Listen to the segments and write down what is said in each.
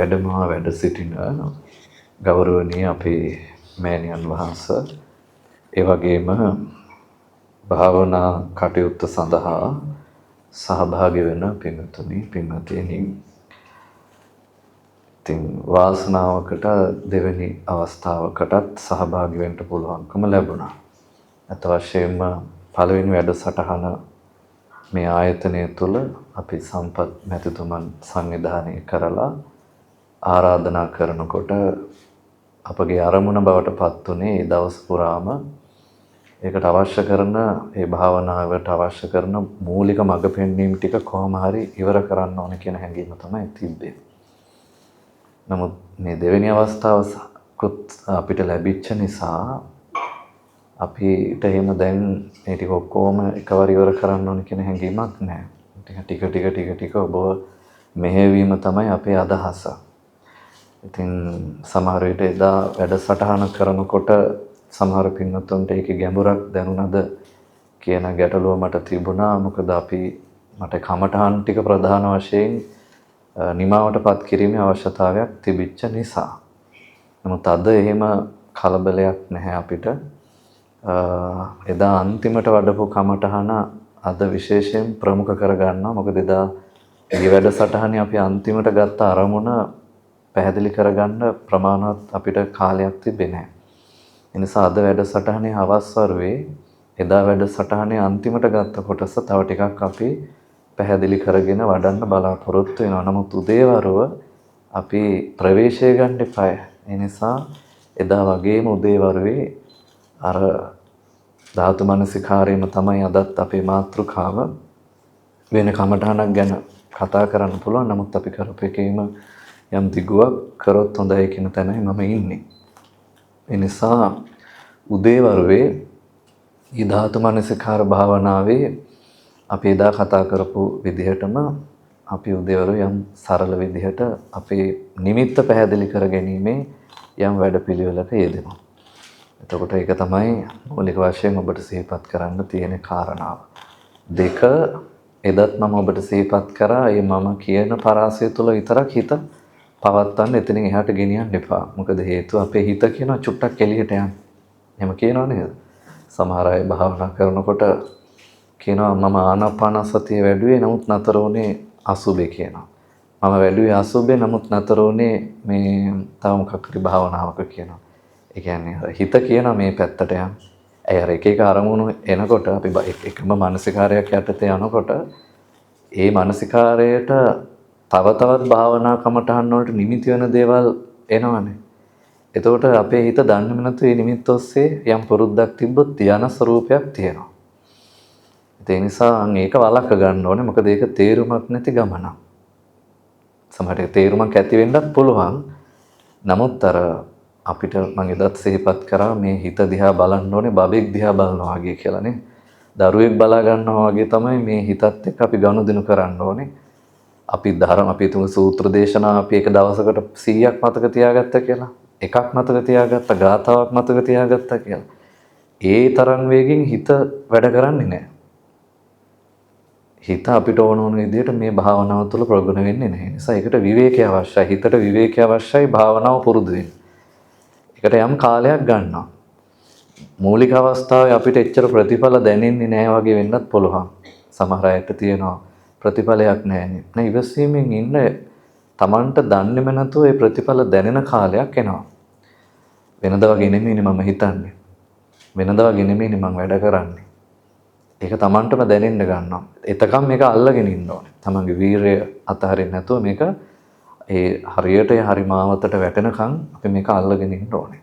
වැඩමවා වැඩ සිටින ගෞරවනීය අපේ මෑණියන් වහන්සේ ඒ වගේම භාවනා කටයුත්ත සඳහා සහභාගී වෙන පින්තුනි පින්වත්නි ඉතින් වාසනාවකට දෙවෙනි අවස්ථාවකටත් සහභාගී වෙන්න පුළුවන්කම ලැබුණා. අත වශයෙන්ම පළවෙනි වැඩසටහන මේ ආයතනය තුළ අපි සම්පත් මැතිතුමන් සංවිධානය කරලා ආරාධනා කරනකොට අපගේ අරමුණ බවට පත් වුණේ ඒ දවස් පුරාම ඒකට අවශ්‍ය කරන ඒ භාවනාවට අවශ්‍ය කරන මූලික මඟ පෙන්වීම ටික කොහොම හරි ඉවර කරන්න ඕන කියන හැඟීම තමයි තිබ්බේ. නමුත් මේ දෙවෙනි අවස්ථාවකුත් අපිට ලැබිච්ච නිසා අපිට එහෙම දැන් මේ ටික ඔක්කොම එකවර ඉවර කරන්න ඕන කියන හැඟීමක් නැහැ. ටික ඔබ මෙහෙවීම තමයි අපේ අදහස. ඉතින් සමහර විට එදා වැඩසටහන කරනකොට සමහර පින්වත්තුන්ට ඒකේ ගැඹුරක් දැනුණාද කියන ගැටලුව මට තිබුණා. මොකද මට කමඨහන් ටික ප්‍රධාන වශයෙන් නිමාවටපත් කිරීමේ අවශ්‍යතාවයක් තිබිච්ච නිසා. නමුත් අද එහෙම කලබලයක් නැහැ අපිට. එදා අන්තිමට වඩපු කමඨහන අද විශේෂයෙන් ප්‍රමුඛ කරගන්නවා. මොකද එදා මේ වැඩසටහනේ අපි අන්තිමට ගත්ත අරමුණ පැහැදිලි කරගන්න ප්‍රමාණවත් අපිට කාලයක් තිබෙන්නේ නැහැ. ඒ නිසා අද වැඩසටහනේ හවස් වරුවේ එදා වැඩසටහනේ අන්තිමට ගත්ත කොටස තව ටිකක් අපි පැහැදිලි කරගෙන වඩන්න බලාපොරොත්තු වෙනවා. නමුත් උදේවරුව අපි ප්‍රවේශය ගන්න එපා. ඒ නිසා එදා වගේම උදේවරුවේ අර ධාතු මනසිකාරයම තමයි අදත් අපේ මාතෘකාව. වෙන කමඨහනක් ගැන කතා කරන්න පුළුවන්. නමුත් අපි කරපු එකේම යම් දිගුවක් කරොත් හොඳයි කියන තැනයි මම ඉන්නේ. ඒ නිසා උදේවරුවේ ඊ ධාතු මනසිකාර භාවනාවේ අපි එදා කතා කරපු විදිහටම අපි උදේවරුවේ යම් සරල විදිහට අපේ නිමිත්ත පැහැදිලි කර ගැනීමේ යම් වැඩපිළිවෙලක යෙදෙනවා. එතකොට ඒක තමයි මූලික වශයෙන් ඔබට සිහිපත් කරන්න තියෙන කාරණාව. දෙක එදත් මම ඔබට සිහිපත් කරා මේ මම කියන පරාසය තුළ විතරක් හිත පවත්වන්න එතනින් එහාට ගෙනියන්න එපා. මොකද හේතුව අපේ හිත කියන චුට්ටක් එළියට යන. එහෙම කියනවා නේද? සමහර අය භාවනා කරනකොට කියනවා මම ආනාපානසතිය වැඩුවේ නමුත් නතර වුණේ අසුබේ කියනවා. මම වැඩුවේ අසුබේ නමුත් නතර වුණේ මේ තව මොකක් හරි භාවනාවක කියනවා. ඒ කියන්නේ හිත කියන මේ පැත්තට යන. ඒ අර එක අරමුණු එනකොට අපි එකම මානසිකාරයක් යටතේ යනකොට ඒ මානසිකාරයට තව තවත් භාවනා කමටහන් වලට නිමිති වෙන දේවල් එනවනේ. එතකොට අපේ හිත දන්නේම නැතු මේ නිමිත්ත ඔස්සේ යම් පුරුද්දක් තිබ්බොත් ධානා ස්වરૂපයක් තියෙනවා. ඒ නිසා මේක වළක්ව ගන්න ඕනේ. මොකද ඒක තේරුමක් නැති ගමනක්. සමහරට තේරුමක් ඇති වෙන්නත් පුළුවන්. නමුත් අර අපිට මම එදත් සිහිපත් කරා මේ හිත දිහා බලන්න ඕනේ බබෙක් දිහා බලනවා වගේ කියලා නේ. දරුවෙක් බලා ගන්නවා වගේ තමයි මේ හිතත් එක්ක අපි ගනුදෙනු කරන්න ඕනේ. අපි තුමු සූත්‍ර දේශනා අපි එක දවසකට 100ක් මතක තියාගත්තා කියලා. එකක් මතක තියාගත්තා, ගාථාවක් මතක තියාගත්තා කියලා. ඒ තරම් වේගෙන් හිත වැඩ කරන්නේ නැහැ. හිත අපිට ඕන විදිහට මේ භාවනාව තුළ ප්‍රගුණ වෙන්නේ නැහැ. ඒ නිසා ඒකට විවේකය අවශ්‍යයි. හිතට විවේකය අවශ්‍යයි භාවනාව පුරුදු වෙන්න. ඒකට යම් කාලයක් ගන්නවා. මූලික අවස්ථාවේ අපිට එච්චර ප්‍රතිඵල දැනෙන්නේ නැහැ වගේ වෙන්නත් පුළුවන්. සමහර අයට තියෙනවා ප්‍රතිඵලයක් නැහැ. නේ ඉවසීමෙන් ඉන්න Tamanට දන්නේම නැතුව ඒ ප්‍රතිඵල දැනෙන කාලයක් එනවා. වෙනදා වගේ නෙමෙයිනේ මම හිතන්නේ. වෙනදා වගේ නෙමෙයිනේ මම වැඩ කරන්නේ. ඒක Tamanටම දැනෙන්න ගන්නවා. එතකම් මේක අල්ලගෙන ඉන්න ඕනේ. Tamanගේ වීරය අතහරින්න නැතුව මේක ඒ හරියට හරි මාවතට වැටෙනකන් අපි මේක අල්ලගෙන ඉන්න ඕනේ.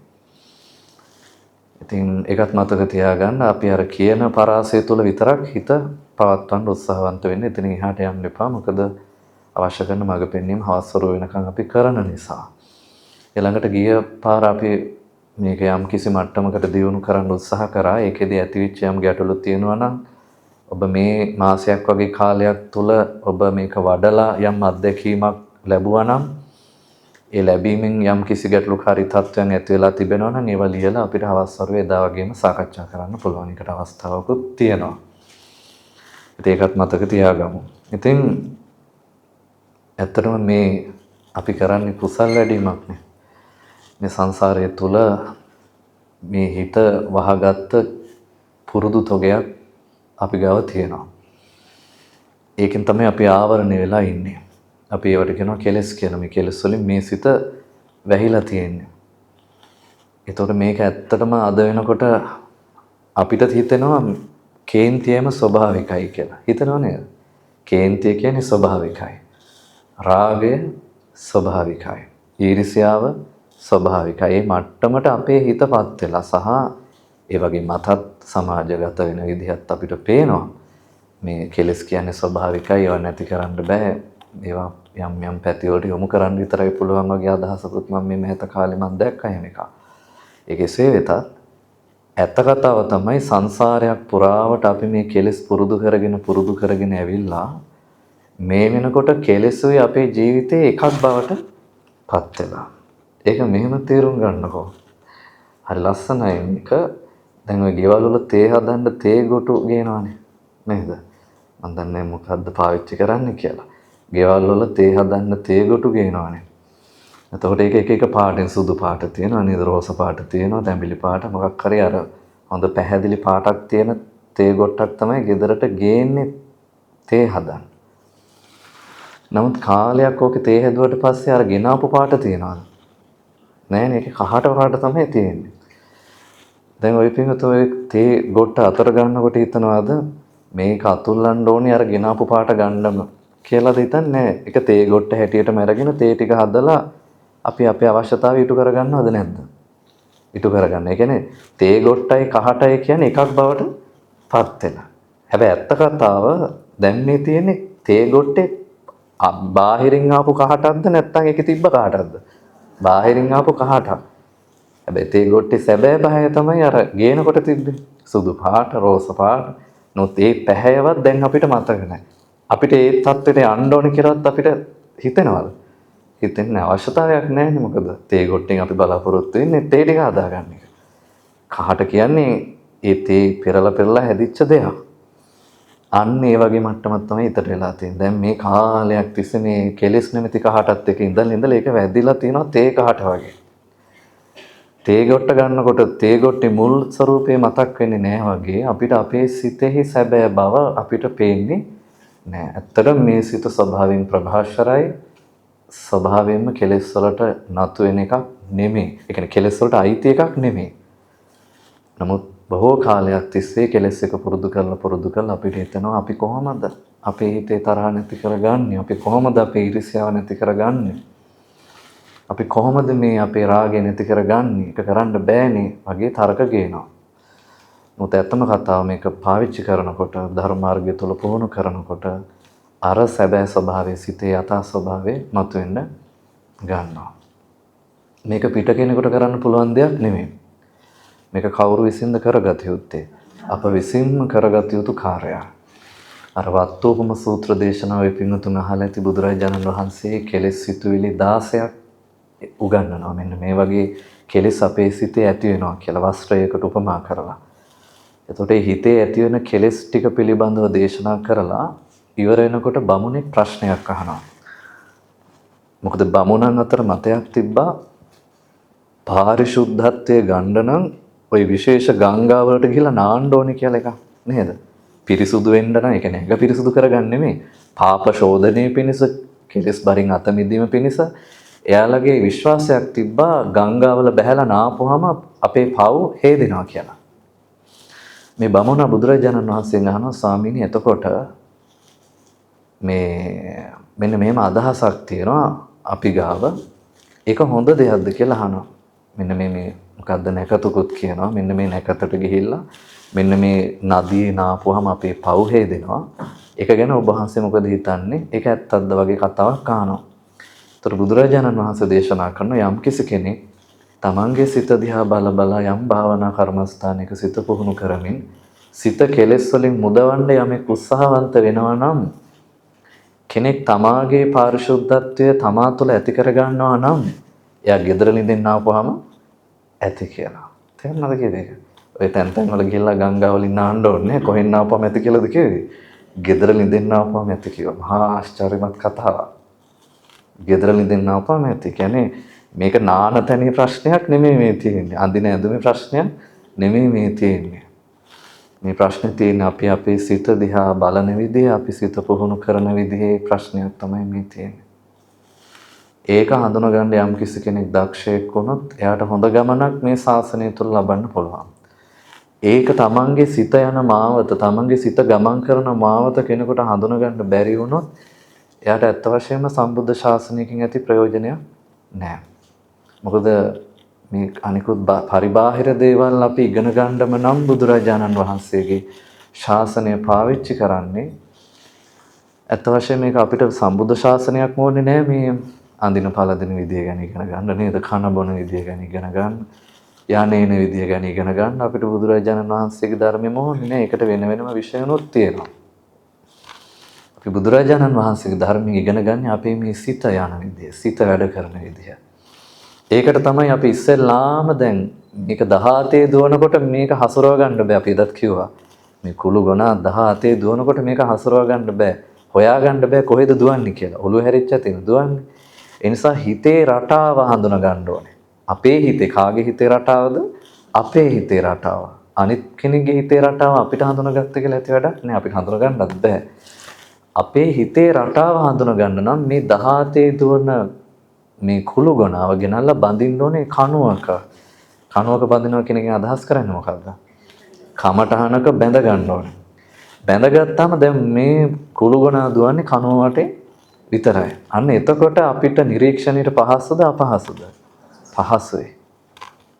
ඉතින් ඒකත් මතක තියාගන්න අපි අර කියන පරාසය තුළ විතරක් හිත පවත්වන්න උත්සාහවන්ත වෙන්න. එතනින් එහාට යන්න එපා. මොකද අවශ්‍ය කරන මඟ පෙන්වීම හවස්වරු වෙනකන් අපි කරන නිසා. ඊළඟට ගිය පාර අපි මේක යම් කිසි මට්ටමකට දියුණු කරන්න උත්සාහ කරා. ඒකෙදී ඇතිවෙච්ච යම් ගැටලු තියෙනවා නම් ඔබ මේ මාසයක් වගේ කාලයක් තුල ඔබ මේක වඩලා යම් අත්දැකීමක් ලැබුවා නම් ඒ ලැබීමෙන් යම් කිසි ගැටලුකාරී තත්ත්වයන් ඇති වෙලා තිබෙනවා නම් ඒවා ලියලා අපිට හවස්වරුවේ එදා වගේම සාකච්ඡා කරන්න පුළුවන්. ඒකට අවස්ථාවකුත් තියෙනවා. ඒකත් මතක තියාගමු. ඉතින් ඇත්තටම මේ අපි කරන්නේ කුසල් වැඩිමක් නේ. මේ සංසාරය තුල මේ හිත වහගත්ත පුරුදු තොගයක් අපි ගාව තියෙනවා. ඒකෙන් තමයි අපි ආවරණය වෙලා ඉන්නේ. අපි ඒවට කියනවා කෙලෙස් කියලා. මේ කෙලෙස් වලින් මේ සිත වැහිලා තියෙන්නේ. ඒතකොට මේක ඇත්තටම අද වෙනකොට අපිට හිතෙනවා කේන්තියම ස්වභාවිකයි කියලා. හිතනව නේද? කේන්තිය කියන්නේ ස්වභාවිකයි. රාගය ස්වභාවිකයි. ඊර්ෂ්‍යාව ස්වභාවිකයි. මේ මට්ටමට අපේ හිතපත් වෙලා සහ ඒ වගේ මතත් සමාජගත වෙන විදිහත් අපිට පේනවා. මේ කෙලෙස් කියන්නේ ස්වභාවිකයි. ඒවා නැති කරන්න බෑ. ඒවා යම් යම් පැතිවලට යොමු කරන්න විතරයි පුළුවන් වගේ අදහසකුත් මම මේ මෑත කාලේ මම දැක්කා එහෙම එකක්. ඒකෙසේ වෙතත් ඇත්ත කතාව තමයි සංසාරයක් පුරාවට අපි මේ කෙලෙස් පුරුදු කරගෙන ඇවිල්ලා මේ වෙනකොට කෙලෙසුයි අපේ ජීවිතේ එකක් බවට පත් වෙලා. ඒක මෙහෙම තේරුම් ගන්නකෝ. හරි ලස්සනයි මේක. දැන් ඔය ගෙවල් වල තේ හදන්න තේ ගොටු ගේනවනේ. නේද? මම දන්නේ මොකද්ද පාවිච්චි කරන්න කියලා. ගෙවල් වල තේ හදන්න තේ ගොටු ගේනවනේ. එතකොට ඒක එක එක පාටෙන් සුදු පාට තියෙනවා නේද? රෝස පාට තියෙනවා, තැඹිලි පාට, මොකක් හරි අර හොඳ පැහැදිලි පාටක් තියෙන තේ ගොට්ටක් තමයි ගෙදරට ගේන්නේ තේ හදන්න. නමුත් කාලයක් ඕකේ තේ හැදුවට පස්සේ අර ගෙනාපු පාට තියනවාද? නෑනේ, ඒක කහට පාට තමයි තියෙන්නේ. දැන් ওই පින්වත ඔය තේ ගොට්ට අතර ගන්නකොට හිතනවාද මේක අතුල්ලන්න ඕනේ අර ගෙනාපු පාට ගන්නම කියලාද හිතන්නේ නෑ. ඒක තේ ගොට්ට හැටියටම අරගෙන තේ ටික හදලා අපි අපේ අවශ්‍යතාවය ඉටු කරගන්නවද නැද්ද? ඉටු කරගන්න. ඒ කියන්නේ තේ ගොට්ටයි කහටයි කියන්නේ එකක් බවට පත් වෙනවා. හැබැයි ඇත්ත කතාව දැන් මේ තියෙන්නේ තේ ගොට්ටේ බාහිරින් ආපු කහටක්ද නැත්නම් ඒකේ තිබ්බ කහටක්ද? බාහිරින් ආපු කහටක්. හැබැයි තේ ගොට්ටේ සැබෑ බහය තමයි අර ගේනකොට තිබ්බේ. සුදු පාට, රෝස පාට. නොත් ඒ පැහැයවත් දැන් අපිට මතක නැහැ. අපිට ඒ තත්ත්වයට යන්න ඕනේ කියලාත් අපිට හිතෙනවද? හිතෙන්නේ අවශ්‍යතාවයක් නැහැ නේ. මොකද තේ ගොට්ටෙන් අපි බලාපොරොත්තු වෙන්නේ තේ ටික හදාගන්න එක. කහට කියන්නේ ඒ තේ පෙරලා හැදිච්ච දෙයක්. අන්න ඒ වගේ මට්ටමක් තමයි හිතට වෙලා තියෙන්නේ. දැන් මේ කාලයක් තිස්සේ මේ කෙලෙස් නැමැති කහටත් එක ඉඳලා ඒක වැදිලා තියෙනවා තේ කහට වගේ. තේ ගොට්ට ගන්නකොට තේ ගොට්ටේ මුල් ස්වરૂපේ මතක් වෙන්නේ නැහැ වගේ අපිට අපේ සිතෙහි සැබෑ බව අපිට පේන්නේ නැහැ. ඇත්තටම මේ සිත ස්වභාවයෙන් ප්‍රභාෂරයි. ස්වභාවයෙන්ම කෙලෙස් වලට නතු වෙන එකක් නෙමෙයි. ඒ කියන්නේ කෙලෙස් වලට අයිති එකක් නෙමෙයි. නමුත් බොහෝ කාලයක් තිස්සේ කෙලෙස් එක පුරුදු කරලා අපිට හිතෙනවා අපි කොහොමද අපේ හිතේ තරහ නැති කරගන්නේ? අපි කොහොමද අපේ ඊර්ෂ්‍යාව නැති කරගන්නේ? අපි කොහොමද මේ අපේ රාගය නැති කරගන්නේ? ඒක කරන්න බෑනේ වගේ තර්ක ගේනවා. මොකද ඇත්තම කතාව මේක පාවිච්චි කරනකොට ධර්ම මාර්ගය තුල පුහුණු කරනකොට අර සැබෑ ස්වභාවයේ සිතේ යථා ස්වභාවය මතුවෙන්න ගන්නවා. මේක පිට කෙනෙකුට කරන්න පුළුවන් දෙයක් නෙමෙයි. මේක කවුරු විසින්ද කරගත යුත්තේ? අප විසින්ම කරගත යුතු කාර්යයක්. අර වත්තෝපම සූත්‍ර දේශනාවේ පින්තුන් අහලා ඇති බුදුරජාණන් වහන්සේ කෙලෙස් සිතුවිලි 16ක් උගන්වනවා. මෙන්න මේ වගේ කෙලෙස් අපේ සිතේ ඇති වෙනවා කියලා වස්ත්‍රයකට උපමා කරලා. එතකොට මේ හිතේ ඇති වෙන කෙලෙස් ටික පිළිබඳව දේශනා කරලා ඉවර වෙනකොට බමුණෙක් ප්‍රශ්නයක් අහනවා. මොකද බමුණන් අතර මතයක් තිබ්බා පාරිශුද්ධත්වයේ ගන්න නම් ওই විශේෂ ගංගා වලට ගිහලා නාන්න ඕනේ කියලා එකක් නේද? පිරිසුදු වෙන්න නම් ඒ කියන්නේ එක පිරිසුදු කරගන්න නෙමෙයි. පාප ශෝධනයේ පිණිස කෙලෙස් බරින් අත මිදීම පිණිස එයාලගේ විශ්වාසයක් තිබ්බා ගංගාවල බැහැලා නාපුවාම අපේ පව් හේදෙනවා කියලා. මේ බමුණ බුදුරජාණන් වහන්සේගෙන් අහනවා ස්වාමීනි එතකොට මෙන්න මෙහෙම අදහසක් තියෙනවා අපි ගාව ඒක හොඳ දෙයක්ද කියලා අහනවා. මෙන්න මේ මොකද්ද නැකතකුත් කියනවා. මෙන්න මේ නැකතට ගිහිල්ලා මෙන්න මේ නදියේ නාපුවාම අපේ පව් හේදෙනවා. ඒක ගැන ඔබ වහන්සේ මොකද හිතන්නේ? ඒක ඇත්තක්ද වගේ කතාවක් අහනවා. ඒතර බුදුරජාණන් වහන්සේ දේශනා කරන යම් කිසි කෙනෙක් තමන්ගේ සිත දිහා බල යම් භාවනා කර්මස්ථානයක සිත පුහුණු කරමින් සිත කෙලෙස් වලින් මුදවන්න යමෙක් උත්සාහවන්ත වෙනවා නම් කෙනෙක් තමාගේ පාරිශුද්ධත්වය තමා තුළ ඇති කර ගන්නවා නම් එයා gedara නිදෙන්න ආපුවාම ඇති කියලා. තේරුණාද කියන්නේ? ඔය තැන් වල ගිහිල්ලා ගංගා වලින් නාන්න ඕනේ කොහෙන් ආපුවාම ඇති කියලාද කිව්වේ? gedara නිදෙන්න ආපුවාම ඇති කිව්වා. මහා ආශ්චර්යමත් කතාවක්. ගෙදර ලිඳින්න ආපුවම ඇති. කියන්නේ මේක නාන තැනේ ප්‍රශ්නයක් නෙමෙයි මේ තියෙන්නේ. අඳින ඇඳුමේ ප්‍රශ්නයක් නෙමෙයි මේ තියෙන්නේ. මේ ප්‍රශ්නේ තියෙන්නේ අපි අපේ සිත දිහා බලන විදිහ, අපි සිත පුහුණු කරන විදිහේ ප්‍රශ්නයක් තමයි මේ තියෙන්නේ. ඒක හඳුනගන්න යම් කිසි කෙනෙක් දක්ෂයෙක් වුණොත් එයාට හොඳ ගමනක් මේ ශාසනය තුළ ලබන්න පුළුවන්. ඒක තමන්ගේ සිත යන මාවත, තමන්ගේ සිත ගමන් කරන මාවත කෙනෙකුට හඳුනගන්න බැරි වුණොත් එයාට ඇත්ත වශයෙන්ම සම්බුද්ධ ශාසනයකින් ඇති ප්‍රයෝජනයක් නැහැ. මොකද මේ අනිකුත් පරිබාහිර දේවල් අපි ඉගෙන ගන්නම නම් බුදුරජාණන් වහන්සේගේ ශාසනය පාවිච්චි කරන්නේ ඇත්ත වශයෙන්ම මේක අපිට සම්බුද්ධ ශාසනයක් ඕනේ නෑ මේ අඳින පළඳින විදිය ගැන ඉගෙන ගන්න නේද? කන බොන විදිය ගැන ඉගෙන ගන්න, යන්නේන විදිය ගැන ඉගෙන ගන්න අපිට බුදුරජාණන් වහන්සේගේ ධර්මෙම ඕනේ නෑ. ඒකට වෙන වෙනම විෂයනුත් තියෙනවා. අපි බුදුරජාණන් වහන්සේගේ ධර්මයෙන් ඉගෙන ගන්න අපේ මේ සිත යන විදිය, සිත වැඩ කරන විදිය. ඒකට තමයි අපි ඉස්සෙල්ලාම දැන් මේක 17 දුවනකොට මේක හසුරව ගන්න බෑ. අපි එදත් කිව්වා. මේ කුළු ගොනා 17 දුවනකොට මේක හසුරව ගන්න බෑ. හොයා ගන්න බෑ කොහෙද දුවන්නේ කියලා. ඔළුව හැරිච්ච තියෙන දුවන්නේ. ඒ නිසා හිතේ රටාව හඳුනා ගන්න ඕනේ. අපේ හිතේ කාගේ හිතේ රටාවද? අපේ හිතේ රටාව. අනිත් කෙනෙක්ගේ හිතේ රටාව අපිට හඳුනාගත්ත කියලා ඇති වැඩක් නෑ. අපිට හඳුනා ගන්නත් බෑ. අපේ හිතේ රටාව හඳුනා ගන්න නම් මේ 17 දුවන මේ කුළු ගොනාව ගෙනල්ලා බඳින්න ඕනේ කණුවක. කණුවක බඳිනවා කියන එකෙන් අදහස් කරන්නේ මොකක්ද? කමටහනක බැඳ ගන්න ඕනේ. බැඳගත්තාම දැන් මේ කුළු ගොනා දුවන්නේ කණුව වටේ විතරයි. අන්න එතකොට අපිට නිරීක්ෂණයට පහසුද අපහසුද? පහසුයි.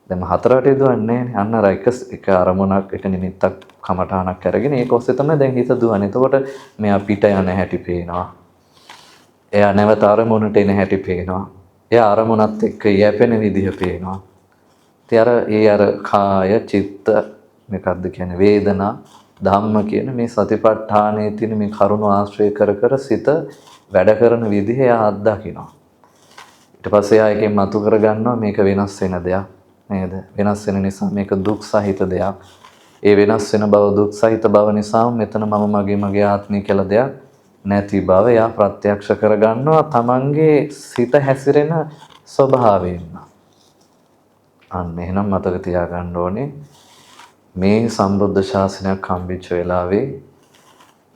දැන් හතර වටේ දුවන්නේ නැහැ. අන්න අර එක අරමුණක් එක නිමිත්තක් කමටහනක් අරගෙන ඒක ඔස්සේ තමයි දැන් හිත දුවන්නේ. එතකොට මෙයා පිට යන හැටි පේනවා. එයා නැවත අරමුණට එන හැටි පේනවා. එයා අරමුණත් එක්ක යැපෙන විදිහ පේනවා. ඉතින් අර කාය, චිත්ත මේකක්ද කියන්නේ වේදනා, ධම්ම කියන මේ සතිපට්ඨානයේ තියෙන මේ කරුණ ආශ්‍රය කර කර සිත වැඩ කරන විදිහ එයා අත්දකිනවා. ඊට පස්සේ එයා එකෙන් මතු කර ගන්නවා මේක වෙනස් වෙන දෙයක් නේද? වෙනස් වෙන නිසා මේක දුක් සහිත දෙයක්. ඒ වෙනස් වෙන බව දුක් සහිත බව නිසා මෙතන මම මගේ ආත්මය කියලා දෙයක් නැති බව එයා ප්‍රත්‍යක්ෂ කර ගන්නවා තමන්ගේ සිත හැසිරෙන ස්වභාවයෙන්ම. අන්න එහෙනම් මතක තියාගන්න ඕනේ මේ සම්බුද්ධ ශාසනයක් හම්බෙච්ච වෙලාවේ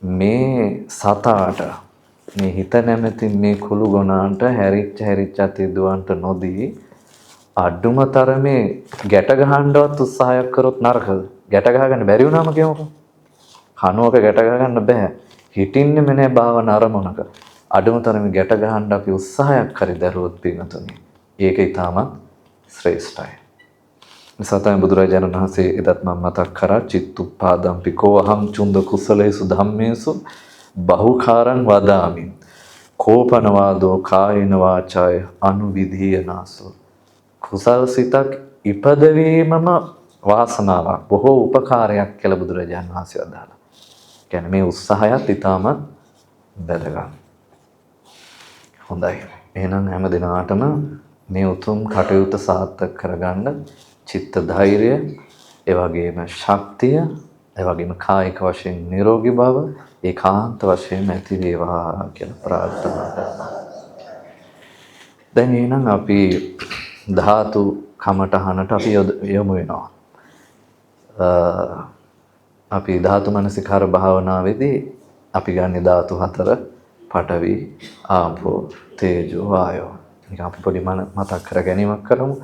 මේ සතාට මේ හිත නැමැති මේ කුළු ගොනාන්ට හැරිච්ච අතේ දුවන්ට නොදී අඩුම තරමේ ගැට ගහන්නවත් උත්සාහයක් කරොත් නරකද? ගැට ගහගන්න බැරි වුණාම කියමුකෝ. කනුවක ගැට ගහගන්න බෑ. හිටින්නෙම නෑ භාවන අරමුණක. අඩුම තරමේ ගැට ගහන්න අපි උත්සාහයක් කරි දරුවොත් පින්නතුනි. ඒක ඊටමත් ශ්‍රේෂ්ඨයි. නිසා තමයි බුදුරජාණන් වහන්සේ එදත් මම මතක් කරා චිත්තුප්පාදම්පි කෝ අහම් චුන්ද කුසලේසු ධම්මේසු බහුකාරං වදාමි. කෝපනවාදෝ කායේන වාචාය අනුවිධීයනාසෝ. කුසල් සිතක් ඉපදවීමම වාසනාවක් බොහෝ උපකාරයක් කියලා බුදුරජාණන් වහන්සේ වදාළා. කියන්නේ මේ උත්සාහයත් ඊටමත් වැදගත්. හොඳයි. එහෙනම් හැම දිනාටම මේ උතුම් කටයුතු සාර්ථක කරගන්න චිත්ත ධෛර්යය, ඒ වගේම ශක්තිය, ඒ වගේම කායික වශයෙන් නිරෝගී බව ඒකාන්ත වශයෙන් ඇති වේවා කියලා ප්‍රාර්ථනා කරනවා. දැන් එහෙනම් අපි ධාතු කමඨහනට අපි යොමු වෙනවා. අපි ධාතු මනසිකාර භාවනාවේදී අපි ගන්නේ ධාතු හතර: පඨවි, ආපෝ, තේජෝ, වායෝ. මේක අපි පොඩි මතක් කර ගැනීමක් කරමු.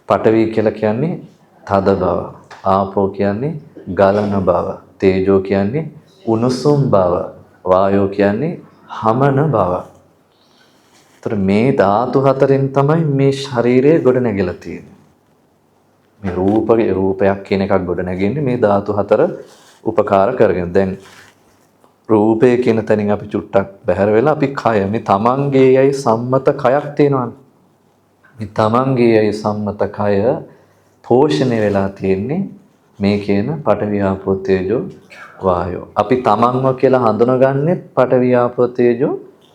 පඨවි කියලා කියන්නේ තද බව, ආපෝ කියන්නේ ගලන බව, තේජෝ කියන්නේ උණුසුම් බව, වායෝ කියන්නේ හමන බව. ඒතර මේ ධාතු හතරෙන් තමයි මේ ශරීරය ගොඩ නැගිලා තියෙන්නේ. මේ රූපයක් කියන එකක් ගොඩ නැගෙන්නේ මේ ධාතු හතර උපකාර කරගෙන. දැන් රූපය කියන තැනින් අපි චුට්ටක් බැහැර වෙලා අපි කය මේ තමන්ගේ යයි සම්මත කයක් තියෙනවානේ. මේ තමන්ගේ යයි සම්මත කය පෝෂණය වෙලා තියෙන්නේ මේ කියන පඨවි ආපෝ තේජෝ වායෝ. අපි තමන්ව කියලා හඳුනගන්නේ පඨවි ආපෝ තේජෝ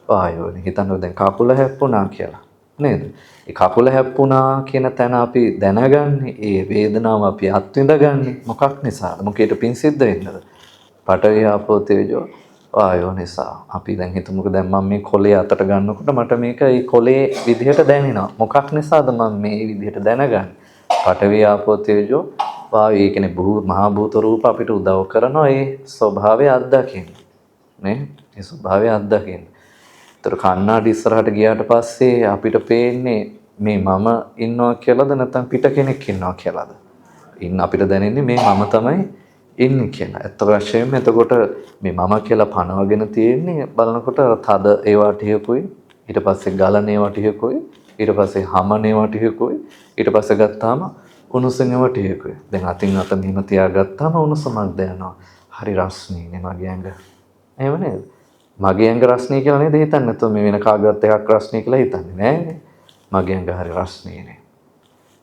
වායෝනේ. හිතන්න දැන් කකුල හැප්පුණා කියලා නේද? ඒ කකුල හැප්පුණා කියන තැන අපි දැනගන්නේ, ඒ වේදනාව අපි අත්විඳගන්නේ මොකක් නිසාද? මොකේට පින් සිද්ධ වෙන්නද? පඨවි ආපෝ තේජෝ වායෝ නිසා. අපි දැන් හිතමුකෝ දැන් මම මේ කොලේ අතට ගන්නකොට මට මේක ඒ කොලේ විදිහට දැනෙනවා. මොකක් නිසාද මම මේ විදිහට දැනගන්නේ? පඨවි ආපෝ තේජෝ වායෝ. ඒ කියන්නේ මහා භූත රූප අපිට උදව් කරනවා ඒ ස්වභාවය අත්දකින්න. නේ? ඒ ස්වභාවය අත්දකින්න. ඒතර කන්නාඩි ඉස්සරහට ගියාට පස්සේ අපිට පේන්නේ මේ මම ඉන්නවා කියලාද නැත්නම් පිට කෙනෙක් ඉන්නවා කියලාද? අපිට දැනෙන්නේ මේ මම තමයි ඉන්නේ කියලා. ඇත්ත වශයෙන්ම එතකොට මේ මම කියලා පනවගෙන තියෙන්නේ බලනකොට තද ඒවා ටිකකුයි ඊට පස්සේ ගලන ඒවා ටිකකුයි ඊට පස්සේ හමන ඒවා ටිකකුයි ඊට පස්සේ ගත්තාම උණුසුම් ඒවා ටිකකුයි. දැන් අතින් අත මෙහෙම තියාගත්තාම උණුසුමක් දැනෙනවා. හරි රස්නීනේ මගේ ඇඟ. එහෙම නේද? මගේ ඇඟ රස්නී කියලා නේද හිතන්නේ? නැත්නම් මේ වෙන කාගවත් එකක් රස්නී කියලා හිතන්නේ නෑනේ. මගේ ඇඟ හරි රස්නීනේ.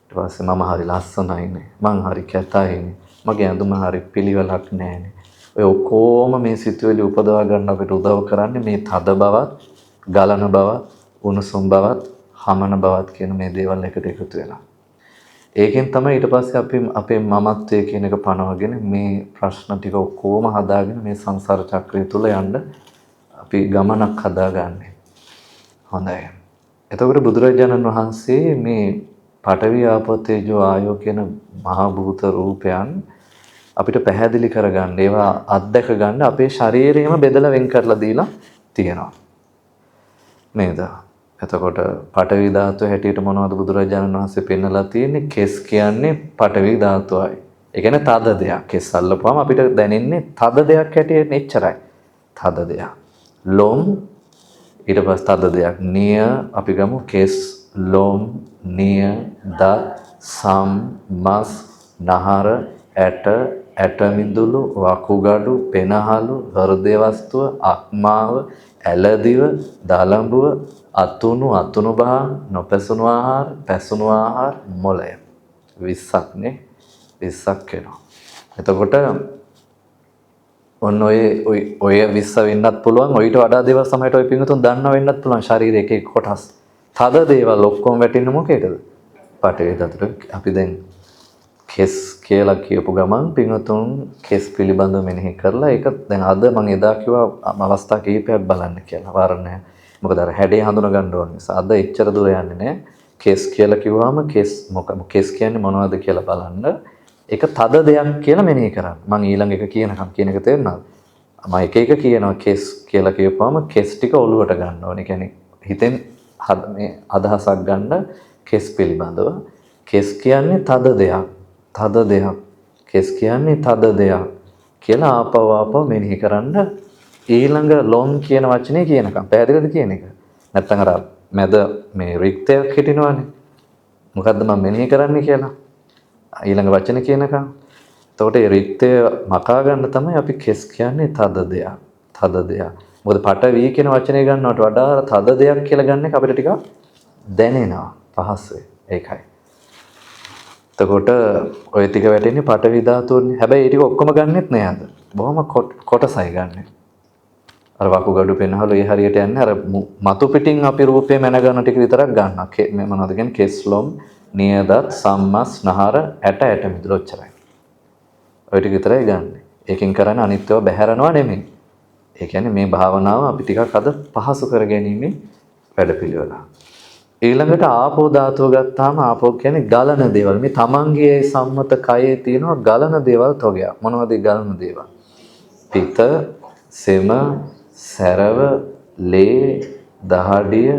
ඊට පස්සේ මම හරි ලස්සනයිනේ. මං හරි කැතයිනේ. මගේ ඇඳුම හරි පිළිවෙලක් නැහැනේ. ඔය ඔක්කොම මේ සිතුවිලි උපදවා ගන්න අපිට උදව් කරන්නේ මේ තද බවත්, ගලන බවත්, උණුසුම් බවත්, හමන බවත් කියන මේ දේවල් එකට එකතු වෙලා. ඒකෙන් තමයි ඊට පස්සේ අපි අපේ මමත්වයේ කියන එක පනවගෙන මේ ප්‍රශ්න ටික ඔක්කොම හදාගෙන මේ සංසාර චක්‍රය තුල යන්න අපි ගමනක් හදාගන්නේ. හොඳයි. එතකොට බුදුරජාණන් වහන්සේ මේ පඨවි ආපෝ තේජෝ ආයෝ කියන මහා භූත රූපයන් අපිට පැහැදිලි කරගන්න ඒවා අත්දැක ගන්න අපේ ශරීරයම බෙදලා වෙන් කරලා දීලා තියෙනවා නේද? එතකොට පඨවි ධාතුව හැටියට මොනවද බුදුරජාණන් වහන්සේ පෙන්නලා තියෙන්නේ? කෙස් කියන්නේ පඨවි ධාතුවයි. ඒ කියන්නේ තද දෙයක්. කෙස් අල්ලපුවම අපිට දැනෙන්නේ තද දෙයක් හැටියට එච්චරයි. තද දෙයක්. ලොම් ඊට පස්සේ තද දෙයක්. නිය අපි ගමු කෙස් ලොම් නිය දත් සම් මස් නහර ඇට මිදුළු වකුගඩු පෙනහළු හෘදය වස්තුව අක්මාව ඇලදිව දලඹුව අතුණු බහ නොපැසුණු ආහාර පැසුණු ආහාර මොළය 20ක් නේ 20ක් වෙනවා. එතකොට ඔන්න ඔය 20 වෙන්නත් පුළුවන්. ඔయిత වඩා දේවල් සමහරට ඔය පිඟුතුන් දන්නව වෙන්නත් පුළුවන්. ශරීරයේ එක එක කොටස් තද දේවල් ඔක්කොම වැටෙන්නේ මොකේද? පඨවි ධාතුවට. අපි දැන් කෙස් කියලා කියපු ගමන් පිඟුතුන් කෙස් පිළිබඳව මෙනෙහි කරලා ඒක දැන් අද මම එදා කිව්වා අවස්ථා කිහිපයක් බලන්න කියලා. වර්ණය. මොකද අර හැඩේ හඳුනා ගන්න ඕන නිසා අද එච්චර දුර යන්නේ නැහැ. කෙස් කියලා කිව්වම කෙස් කියන්නේ මොනවද කියලා බලන්න. ඒක තද දෙයක් කියලා මෙනෙහි කරන්න. මම ඊළඟ එක කියනකම් කියන එක තේරෙනවද? මම එක එක කියනවා කෙස් කියලා කියපුවම කෙස් ටික ඔලුවට ගන්න ඕනේ. කියන්නේ හිතෙන් මේ අදහසක් ගන්න කෙස් පිළිබඳව. කෙස් කියන්නේ තද දෙයක්. තද දෙයක්. කෙස් කියන්නේ තද දෙයක් කියලා ආපව මෙනෙහි කරන්න. ඊළඟ ලොම් කියන වචනේ කියනකම් පැහැදිලිද කියන එක? නැත්නම් අර මැද මේ රික්තයක් හිටිනවනේ. මොකද්ද මම මෙනෙහි කරන්නේ කියලා? ඊළඟ වචනේ කියනකම්. එතකොට ඒ රික්තය මකා ගන්න තමයි අපි කෙස් කියන්නේ තද දෙයක්. තද දෙයක්. මොකද පඨවි කියන වචනේ ගන්නවට වඩා තද දෙයක් කියලා ගන්න එක අපිට ටිකක් දැනෙනවා. පහසුයි. ඒකයි. එතකොට ඔය ටික වැටෙන්නේ පඨවි ධාතුවනේ. හැබැයි ඒ ටික ඔක්කොම ගන්නෙත් නෑ අද. බොහොම කොටසයි ගන්නෙ. අර වකුගඩු පෙනහළු ඒ හරියට යන්නේ අර මතු පිටින් අපි රූපේ මැන ගන්න ටික විතරක් ගන්නවා. මේ මොනවද කියන්නේ? කෙස්ලොම්, නියදත්, සම්මස්, නහර, ඇට මිදුළු ඔච්චරයි. ඔය ටික විතරයි ගන්නෙ. ඒකෙන් කරන්නේ අනිත්‍යව බැහැරනවා නෙමෙයි. ඒ කියන්නේ මේ භාවනාව අපි ටිකක් අද පහසු කරගැනීමේ වැඩපිළිවෙල. ඊළඟට ආපෝ ධාතුව ගත්තාම ආපෝ කියන්නේ ගලන දේවල්. මේ තමන්ගේ සම්මත කයේ තියෙනවා ගලන දේවල් තොගයක්. මොනවද ගලන දේවල්? පිත, සෙම, සැරව, ලේ, දහඩිය,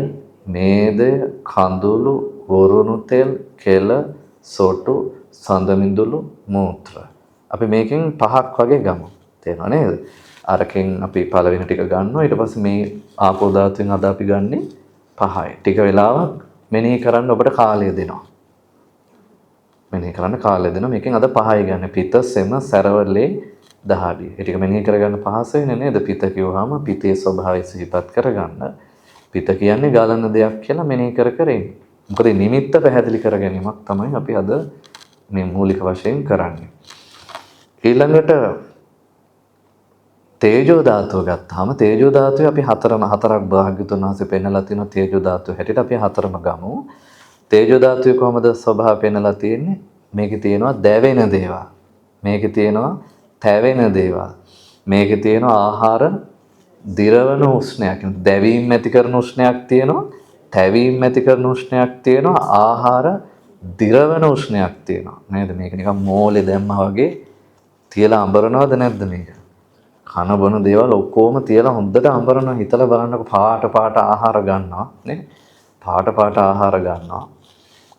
මේදය, කඳුළු, වරුණු තෙල්, කෙල, සොටු, සඳමිඳුළු, මූත්‍ර. අපි මේකෙන් පහක් වගේ ගමු. තේරෙනව නේද? අරකින් අපි පළවෙනි ටික ගන්නවා. ඊට පස්සේ මේ ආපෝ ධාතුවෙන් අද අපි ගන්නෙ 5යි. ටික වෙලාවක් මෙනෙහි කරන්න ඔබට කාලය දෙනවා. මෙනෙහි කරන්න කාලය දෙනවා. මේකෙන් අද 5යි ගන්න. පිත, සෙම, සැරවලේ, දහඩිය. ඒ ටික මෙනෙහි කරගන්න පහසු වෙන්නේ නේද? පිත කිව්වහම පිතේ ස්වභාවය සිහිපත් කරගන්න. පිත කියන්නේ ගලන දෙයක් කියලා මෙනෙහි කර ඉන්න. මොකද නිමිත්ත පැහැදිලි කර ගැනීමක් තමයි අපි අද මේ මූලික වශයෙන් කරන්නේ. ඊළඟට තේජෝ ධාතුව ගත්තාම තේජෝ ධාතුවේ අපි හතරක් භාග්‍යතුන් වහන්සේ පෙන්නලා තියෙනවා. තේජෝ ධාතුව හැටියට අපි හතරම ගමු. තේජෝ ධාතුවේ කොහොමද ස්වභාවය පෙන්නලා තියෙන්නේ? මේකේ තියෙනවා දැවෙන දේවල්. මේකේ තියෙනවා තැවෙන දේවල්. මේකේ තියෙනවා ආහාර දිරවන උෂ්ණයක්, දැවීම් ඇති කරන උෂ්ණයක් තියෙනවා, තැවීම් ඇති කරන උෂ්ණයක් තියෙනවා, ආහාර දිරවන උෂ්ණයක් තියෙනවා නේද? මේක නිකන් මෝලේ දැම්මා වගේ තියලා අඹරනවද නැද්ද මේක? කන බොන දේවල් ඔක්කොම තියලා හොඳට අඹරනවා. හිතලා බලන්නකො පාට පාට ආහාර ගන්නවා නේ? පාට පාට ආහාර ගන්නවා.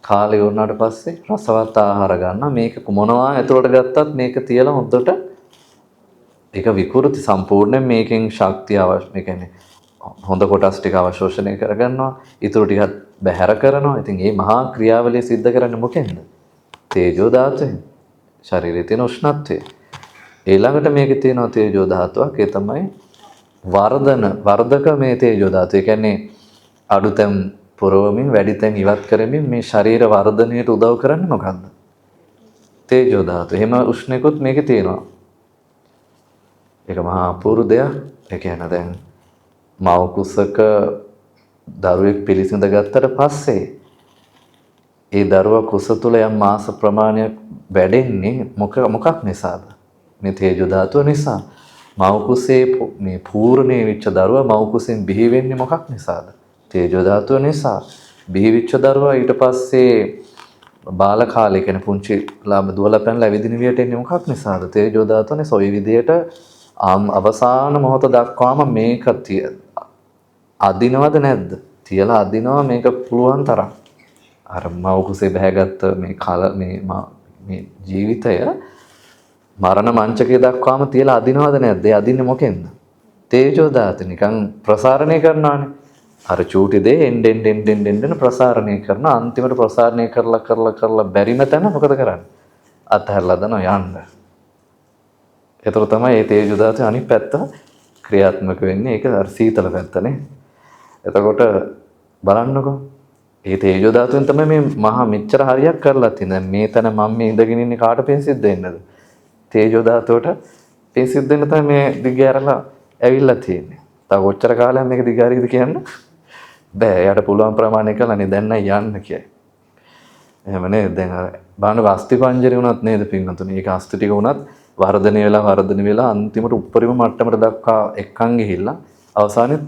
කාලේ වුණාට පස්සේ රසවත් ආහාර ගන්නවා. මේක මොනවා ඇතුළට ගත්තත් මේක තියලා හොඳට ඒක විකෘති සම්පූර්ණයෙන් මේකෙන් ශක්තිය අවශ්‍ය. මේ කියන්නේ හොඳ කොටස් ටික අවශෝෂණය කරගන්නවා. ඊටු ටිකත් බැහැර කරනවා. ඉතින් මේ මහා ක්‍රියාවලිය සිද්ධ කරන්නේ මොකෙන්ද? තේජෝ ධාතුවෙන්. ශරීරයේ තියෙන උෂ්ණත්වය. ඊළඟට මේකේ තියෙනවා තේජෝ ධාතුවක්. ඒ තමයි වර්ධක මේ තේජෝ ධාතුව. ඒ කියන්නේ අඩුතෙන් පුරවමින් වැඩිතෙන් ඉවත් කරමින් මේ ශරීර වර්ධනයට උදව් කරන්නේ මොකද්ද? තේජෝ ධාතුව. එහෙම උෂ්ණයකුත් මේකේ තියෙනවා. ඒක මහා අපූර්ව දෙයක්. ඒ කියන්නේ දැන් මව කුසක දරුවෙක් පිළිසිඳ ගත්තට පස්සේ ඒ දරුවා කුස තුල යම් මාස ප්‍රමාණයක් වැඩෙන්නේ මොකක් නිසාද? මේ තේජෝ ධාතුව නිසා. මව කුසේ මේ පූර්ණේ වෙච්ච දරුවා මව කුසෙන් බිහි වෙන්නේ මොකක් නිසාද? තේජෝ ධාතුව නිසා. බිහි වෙච්ච දරුවා ඊට පස්සේ බාල කාලේ කියන පුංචි දුවලා පැනලා ඇවිදින විදියට එන්නේ මොකක් නිසාද? තේජෝ ධාතුව නිසා. ඔය විදියට අවසාන මොහොත දක්වාම මේක අදිනවද නැද්ද? තියලා අදිනවා මේක පුළුවන් තරම්. අර මව කුසේ බැහැගත්ත මේ ජීවිතය මරණ මංචකයේ දක්වාම තියලා අදිනවද නැද්ද? ඒ අදින්නේ මොකෙන්ද? තේජෝ ධාතුව නිකන් ප්‍රසාරණය කරනවානේ. අර චූටි දේ එන්න ප්‍රසාරණය කරන අන්තිමට ප්‍රසාරණය කරලා බැරිම තැන මොකද කරන්නේ? අතහැරලා දානවා යන්න. ඒතර තමයි මේ තේජෝ ධාතුවේ අනිත් පැත්ත ක්‍රියාත්මක වෙන්නේ. ඒක අර සීතල පැත්තනේ. එතකොට බලන්නකෝ. මේ තේජෝ ධාතුවෙන් තමයි මේ මහා මෙච්චර හරියක් කරලා තියෙන්නේ. මේ තැන මම මේ ඉඳගෙන ඉන්නේ කාට පෙන් සිද්ධ වෙන්නද? තේජෝ ධාතුවට පෙන් සිද්ධ වෙන්න තමයි මේ දිගෑරලා ඇවිල්ලා තියෙන්නේ. තව කොච්චර කාලයක් මේක දිගෑරීද කියන්න බෑ. එයාට පුළුවන් ප්‍රමාණය කළානේ දැන් නම් යන්න කියයි. එහෙම නේද? දැන් අර බාන අස්ති පංජරේ වුණත් නේද පින්වතුනි? ඒක අස්ති ටික වුණත් වර්ධනය වෙලා අන්තිමට උඩරිම මට්ටමට දක්වා එක්කන් ගිහිල්ලා අවසානයේ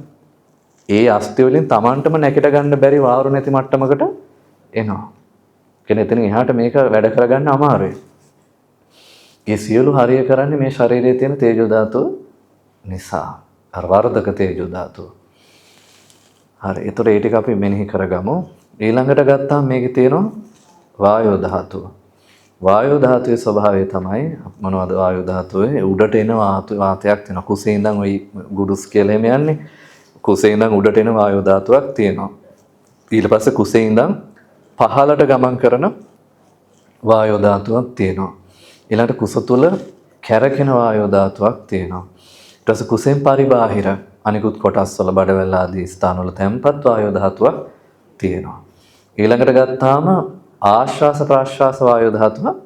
ඒ අස්ති වලින් Tamanටම නැගිට ගන්න බැරි වාරු නැති මට්ටමකට එනවා. කියන්නේ එතන එහාට මේක වැඩ කරගන්න අමාරුයි. ඒ සියලු හරිය කරන්නේ මේ ශරීරයේ තියෙන තේජෝ ධාතුව නිසා. අර වර්ධක තේජෝ ධාතුව. හරි. ඒතර ඒ ටික අපි මෙනෙහි කරගමු. ඊළඟට ගත්තාම මේකේ තියෙනවා වායෝ ධාතුව. වායෝ ධාතුවේ ස්වභාවය තමයි මොනවද? වායෝ ධාතුවේ උඩට එන වාතයක් තියෙනවා. කුසේ ඉඳන් ওই ගුඩුස් කියලා එම යන්නේ. කුසේ ඉඳන් උඩට එන වායෝ ධාතුවක් තියෙනවා. ඊට පස්සේ කුසේ ඉඳන් පහළට ගමන් කරන වායෝ ධාතුවක් තියෙනවා. ඊළඟට කුස තුල කැරකෙන වායෝ ධාතුවක් තියෙනවා. ඊට පස්සේ කුසෙන් පරිබාහිර අනිකුත් කොටස් වල බඩවැල් ආදී ස්ථාන වල තැන්පත් වායෝ ධාතුවක් තියෙනවා. ඊළඟට ගත්තාම ආශ්වාස ප්‍රාශ්වාස වායෝ ධාතුවක්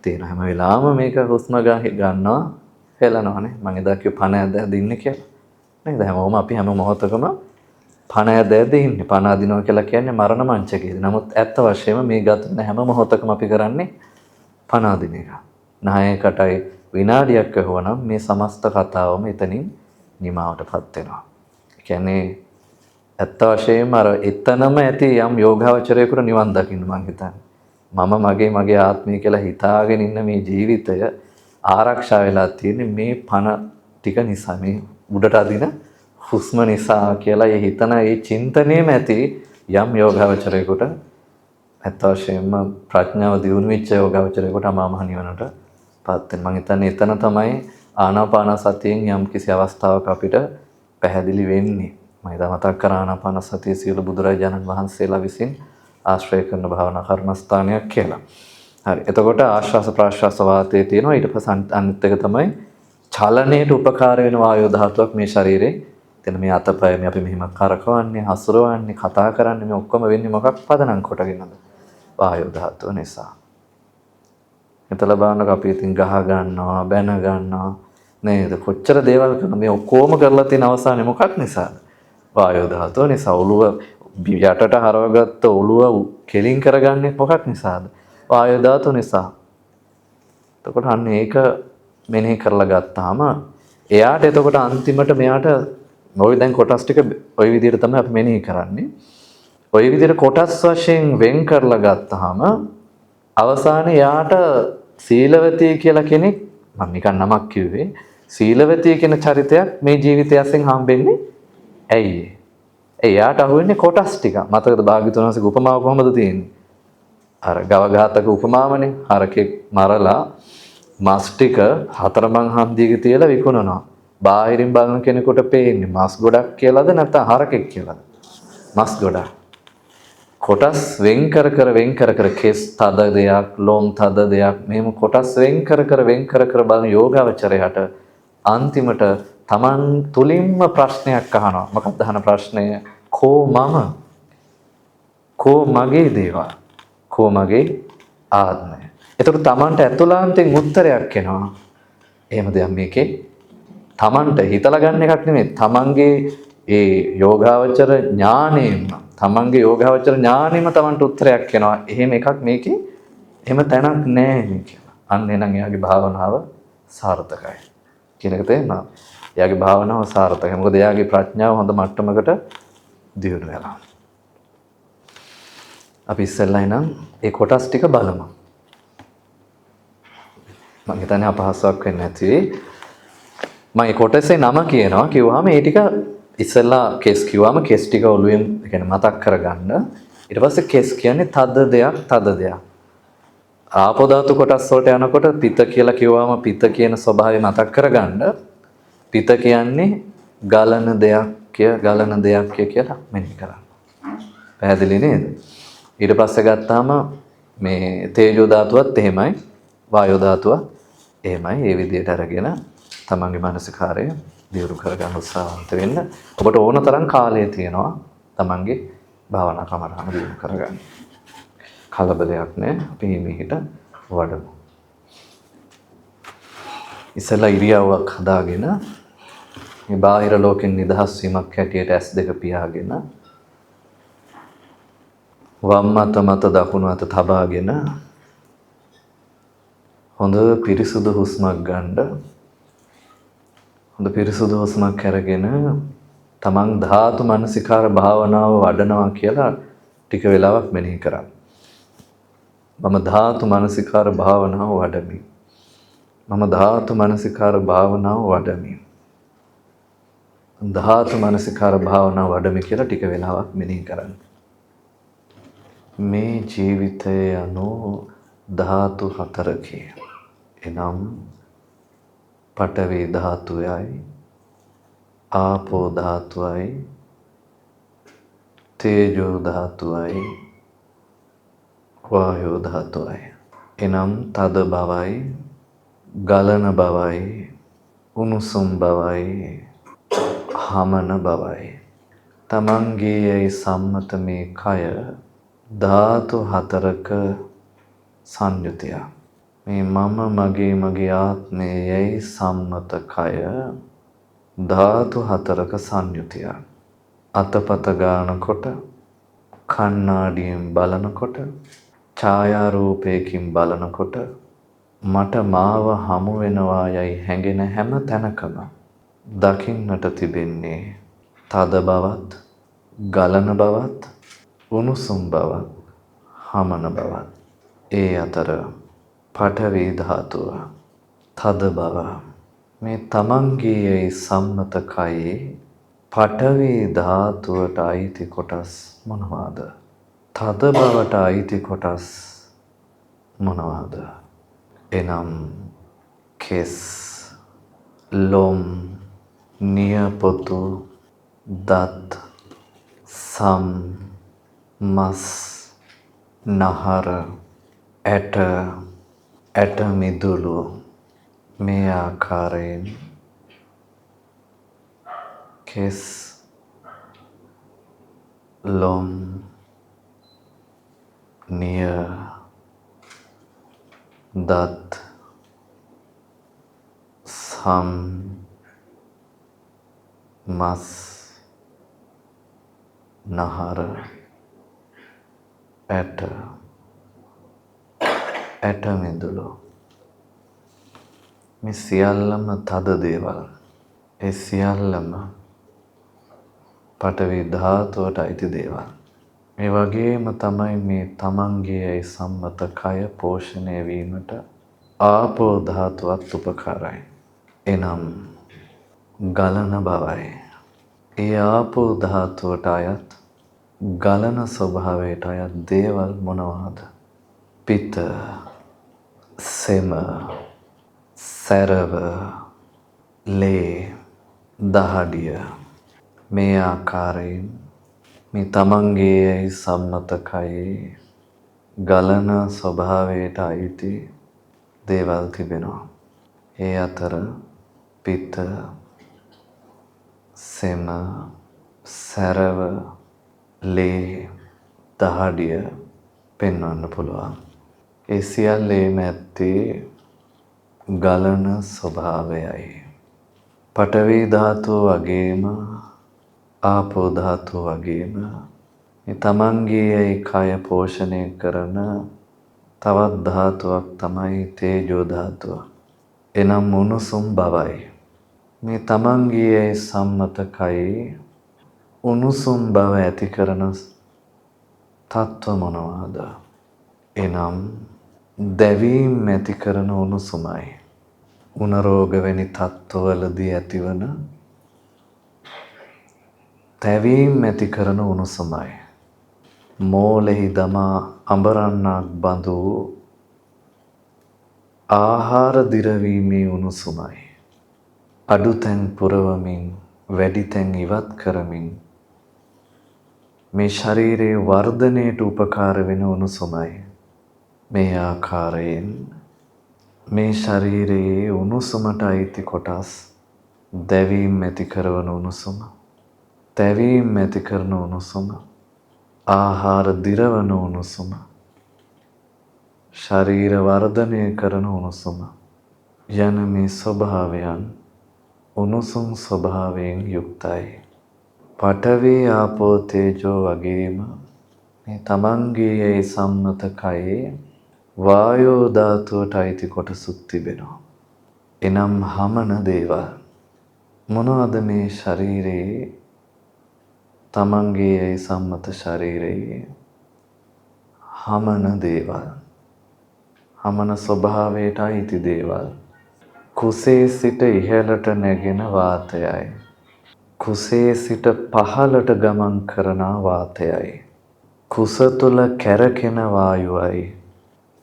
තියෙනවා. හැම වෙලාවෙම මේක හුස්ම ගන්නවා හෙලනවානේ. මම එදා කිව්ව පණ ඇද දින්නේ කියලා. නේද? හැමෝම අපි හැම මොහොතකම පණ ඇද ඉන්නේ. පණ අදිනවා කියලා කියන්නේ මරණ මංචකයේදී. නමුත් ඇත්ත වශයෙන්ම මේ ගත වෙන හැම මොහොතකම අපි කරන්නේ පණ අදින එක. නායකටයි විනාඩියක් වුණාම මේ සමස්ත කතාවම එතනින් නිමාවටපත් වෙනවා. ඒ කියන්නේ ඇත්ත වශයෙන්ම අර එතනම ඇති යම් යෝගාවචරයකට නිවන් දකින්න මං හිතන්නේ. මම මගේ ආත්මය කියලා හිතාගෙන ඉන්න මේ ජීවිතය ආරක්ෂා වෙලා තියෙන්නේ මේ පණ ටික නිසා, මේ උඩට අදින හුස්ම නිසා කියලා ඒ හිතන ඒ චින්තනයේම ඇති යම් යෝගාවචරයකට ඇත්ත වශයෙන්ම ප්‍රඥාව දියුණු වෙච්ච යෝගාවචරයකට අමා මහ නිවනට පත් වෙන. මං හිතන්නේ එතන තමයි ආනාපාන සතියෙන් යම් කිසි අවස්ථාවක අපිට පැහැදිලි වෙන්නේ. මම ඉදා මතක් කරා ආනාපාන සතිය සියලු බුදුරජාණන් වහන්සේලා විසින් ආශ්‍රය කරන භාවනා කර්මස්ථානයක් කියලා. හරි. එතකොට ආශ්වාස ප්‍රාශ්වාස වාතයේ තියෙනවා. ඊට පස්සේ අනිත් එක තමයි චලනයට උපකාර වෙන වායෝ ධාතුවක් මේ ශරීරේ. එතන මේ අතපය මේ අපි මෙහිම කරකවන්නේ, හසුරවන්නේ, කතා කරන්නේ මේ ඔක්කොම වෙන්නේ මොකක් පදනම් කොටගෙනද? වායෝ ධාතුව නිසා. එතල බලන්නකො අපි ඉතින් ගහ ගන්නවා, බැන ගන්නවා නේද? කොච්චර දේවල් කරන මේ ඔක්කොම කරලා තියෙන අවසානයේ මොකක් නිසාද? වායෝ ධාතුව නිසා. ඔළුව යටට හරවගත්ත ඔළුව කෙලින් කරගන්නේ මොකක් නිසාද? වායෝ ධාතුව නිසා. එතකොට අන්න ඒක මෙනෙහි කරලා ගත්තාම එයාට එතකොට අන්තිමට මෙයාට ඔය දැන් කොටස් ටික ওই විදිහට තමයි අපි මෙනෙහි කරන්නේ. ওই විදිහට කොටස් වශයෙන් වෙන් කරලා ගත්තාම අවසානයේ යාට සීලවතී කියලා කෙනෙක් මම නිකන් නමක් කිව්වේ සීලවතී කියන චරිතයක් මේ ජීවිතයෙන් හම්බෙන්නේ ඇයි එයාට අහුවෙන්නේ කොටස් ටික මතකද භාග්‍යවතුන් වහන්සේගේ උපමාව කොහොමද තියෙන්නේ අර ගව ඝාතක උපමාවනේ හරකෙක් මරලා මස් ටික හතරමං හන්දියක තියලා විකුණනවා බාහිරින් බලන කෙනෙකුට පේන්නේ මස් ගොඩක් කියලාද නැත්නම් හරකෙක් කියලාද මස් ගොඩක් කොටස් වෙන් කර කර කෙස් තද දෙයක් ලොම් තද දෙයක් මෙහෙම කොටස් වෙන් කර බලන යෝගාවචරයට අන්තිමට Taman තුලින්ම ප්‍රශ්නයක් අහනවා මොකක්ද අහන ප්‍රශ්නය කෝ මම කෝ මගේ දේවා කෝ මගේ ආත්මය එතකොට Tamanට ඇතුළාන්තයෙන් උත්තරයක් එනවා එහෙම දෙයක් මේකේ Tamanට හිතලා ගන්න එකක් නෙමෙයි Tamanගේ ඒ යෝගාවචර ඥාණයෙන් තමන්ගේ යෝගාවචර ඥානෙම තමන්ට උත්තරයක් එනවා. එහෙම එකක් මේකේ එහෙම තැනක් නැහැ නේ කියලා. අන්න එනං එයාගේ භාවනාව සාර්ථකයි. කියන එක තේරෙනවා. එයාගේ භාවනාව සාර්ථකයි. මොකද එයාගේ ප්‍රඥාව හොඳ මට්ටමකට දියුණු වෙලා. අපි ඉස්සෙල්ලා එනම් ඒ කොටස් ටික බලමු. මම හිතන්නේ අපහසුයක් වෙන්නේ නැති. මම ඒ කොටසේ නම කියනවා. කිව්වහම ඒ ටික ඉස්සෙල්ලා කෙස් කිව්වම කෙස් ටික ඔළුවෙන් කියන්නේ මතක් කරගන්න. ඊට පස්සේ කෙස් කියන්නේ තද දෙයක්. ආපෝ ධාතු කොටස් වලට යනකොට පිත කියලා කිව්වම පිත කියන ස්වභාවය මතක් කරගන්න. පිත කියන්නේ ගලන දෙයක් කියලා මෙනෙහි කරන්න. පැහැදිලි නේද? ඊට පස්සේ ගත්තාම මේ තේජෝ ධාතුවත් එහෙමයි, වායෝ ධාතුවත් එහෙමයි. මේ විදිහට අරගෙන තමන්ගේ මානසිකාරය දියුණු කරගන්න උත්සාහවන්ත වෙන්න. ඔබට ඕන තරම් කාලය තියෙනවා තමන්ගේ භාවනා කමරහම දියුණු කරගන්න. කලබලයක් නැහැ. අපි මේකට වඩමු. ඉස්සෙල්ලා ඉරියව්වක් හදාගෙන මේ බාහිර ලෝකෙන් නිදහස් වීමක් හැටියට S2 පියාගෙන වම් මත දකුණු අත තබාගෙන හොඳ පිරිසුදු හුස්මක් ගන්න. හොඳ පිරිසුදු හුස්මක් අරගෙන තමන් ධාතු මනසිකාර භාවනාව වඩනවා කියලා ටික වෙලාවක් මෙනෙහි කරන්න. මම ධාතු මනසිකාර භාවනාව වඩමි. මම ධාතු මනසිකාර භාවනාව වඩමි. ධාතු මනසිකාර භාවනාව වඩමි කියලා ටික වෙලාවක් මෙනෙහි කරන්න. මේ ජීවිතය යනු ධාතු හතරකි. එනම් පඨවි ධාතුවයි ආපෝ ධාතුවයි තේජෝ ධාතුවයි වායෝ ධාතුවයි. එනම් තද බවයි ගලන බවයි උණුසුම් බවයි හමන බවයි. තමන්ගේ සම්මත මේ කය ධාතු හතරක සංයුතිය. මේ මම මගේ ආත්මයයි සම්මත කය ධාතු හතරක සංයුතිය. අතපත ගන්නකොට කණ්ණාඩියෙන් බලනකොට ඡායාරූපයකින් බලනකොට මට මාව හමු වෙනවා යයි හැඟෙන හැම තැනකම දකින්නට තිබෙන්නේ තද බවත් ගලන බවත් උණුසුම් බවත් හමන බවත්. ඒ අතර පඨවි ධාතුව තද බව මේ තමන්ගේ සම්මත කයේ පඨවි ධාතුවට අයිති කොටස් මොනවාද? තද බවට අයිති කොටස් මොනවාද? එනම් කෙස්, ලොම්, නියපොතු, දත්, සම්, මස්, නහර, ඇට මිදුළු මේ ආකාරයෙන් කෙස්, ලොම්, නිය, දත්, සම්, මස්, නහර, ඇට මිදුළු මේ සියල්ලම තද දේවල්. ඒ සියල්ලම පඨවි ධාතුවට අයිති දේවල්. මේ වගේම තමයි මේ තමන්ගේ සම්මත කය පෝෂණය වීමට ආපෝ ධාතුවත් උපකාරයි. එනම් ගලන බවයි. ඒ ආපෝ ධාතුවට අයත් ගලන ස්වභාවයට අයත් දේවල් මොනවාද? පිත, සෙම, සැරව, ලේ, දහඩිය. මේ ආකාරයෙන් මේ තමන්ගේ සම්මත කයේ ගලන ස්වභාවයට අයිති දේවල් තිබෙනවා. ඒ අතර පිත, සෙම, සැරව, ලේ, දහඩිය පෙන්වන්න පුළුවන්. ඒ සියල්ලේම ඇත්තේ ගලන ස්වභාවයයි. පඨවි ධාතුව වගේම ආපෝ ධාතුව වගේම මේ තමන්ගේ කය පෝෂණය කරන තවත් ධාතුවක් තමයි තේජෝ ධාතුව. එනම් උණුසුම් බවයි. මේ තමන්ගේ සම්මත කයේ උණුසුම් බව ඇති කරන තත්ත්ව මොනවාද? එනම් දැවීම් ඇති කරන උණුසුමයි. උණ රෝග වැනි තත්ත්වවලදී ඇතිවන තැවීම් ඇති කරන උණුසුමයි. මෝලෙහි දමා අඹරන්නක් බඳු ආහාර දිරවීමේ උණුසුමයි. අඩු තැන් පුරවමින් වැඩි තැන් ඉවත් කරමින් මේ ශරීරයේ වර්ධනයට උපකාර වෙන උණුසුමයි. මේ ආකාරයෙන් මේ ශරීරයේ උණුසුමට අයිති කොටස් දැවීම් ඇති කරන උණුසුම, තැවීම් ඇති කරන උණුසුම, ආහාර දිරවන උණුසුම, ශරීර වර්ධනය කරන උණුසුම යන මේ ස්වභාවයන් උණුසුම් ස්වභාවයෙන් යුක්තයි. පඨවි ආපෝ තේජෝ වගේම මේ තමන්ගේ සම්මත කයේ වායෝ ධාතුවට අයිති කොටසුත් තිබෙනවා. එනම් හමන දේවල්. මොනවද මේ ශරීරයේ තමන්ගේ සම්මත ශරීරයේ හමන දේවල්? හමන ස්වභාවයට අයිති දේවල්. කුසේ සිට ඉහළට නැගෙන වාතයයි. කුසේ සිට පහළට ගමන් කරන වාතයයි. කුස තුල කැරකෙන වායුවයි.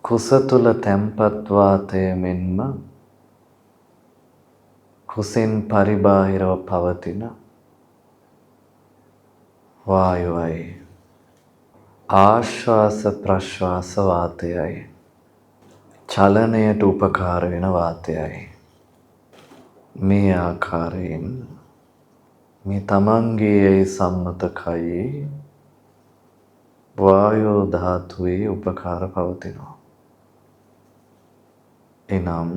කුස තුල තැම්පත් වාතය මෙන්ම කුසෙන් පරිබාහිරව පවතින වායුවයි. ආශ්වාස ප්‍රශ්වාස වාතයයි. චලනයට උපකාර වෙන වාතයයි. මේ ආකාරයෙන් මේ තමන්ගේ සම්මත කයේ වායෝ ධාතුවේ උපකාර පවතිනවා. එනම්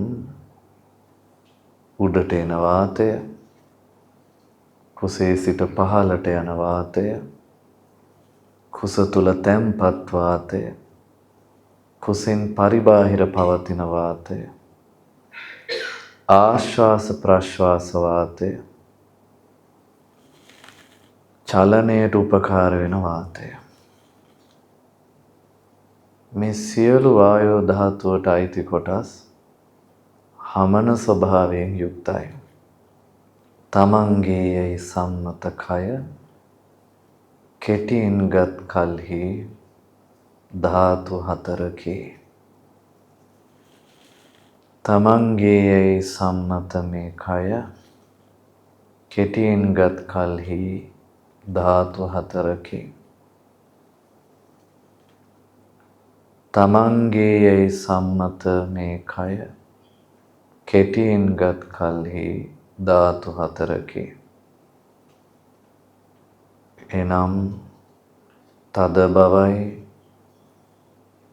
උඩට එන වාතය, කුසේ සිට පහළට යන වාතය, කුස තුල තැම්පත් වාතය, කුසෙන් පරිබාහිර පවතින වාතය, ආශ්වාස ප්‍රශ්වාස වාතය, චලනයට උපකාර වෙන වාතය. මේ සියලු වායෝ ධාතුවට අයිති කොටස් හමන ස්වභාවයෙන් යුක්තයි. තමන්ගේ සම්මත කය කෙටියෙන් ගත් කල්හි ධාතු හතරකි. තමන්ගේ සම්මත මේ කය කෙටියෙන් ගත් කල්හි ධාතු හතරකි. තමන්ගේ සම්මත මේ කය කෙටියෙන් ගත් කල්හි ධාතු හතරකි. එනම් තද බවයි,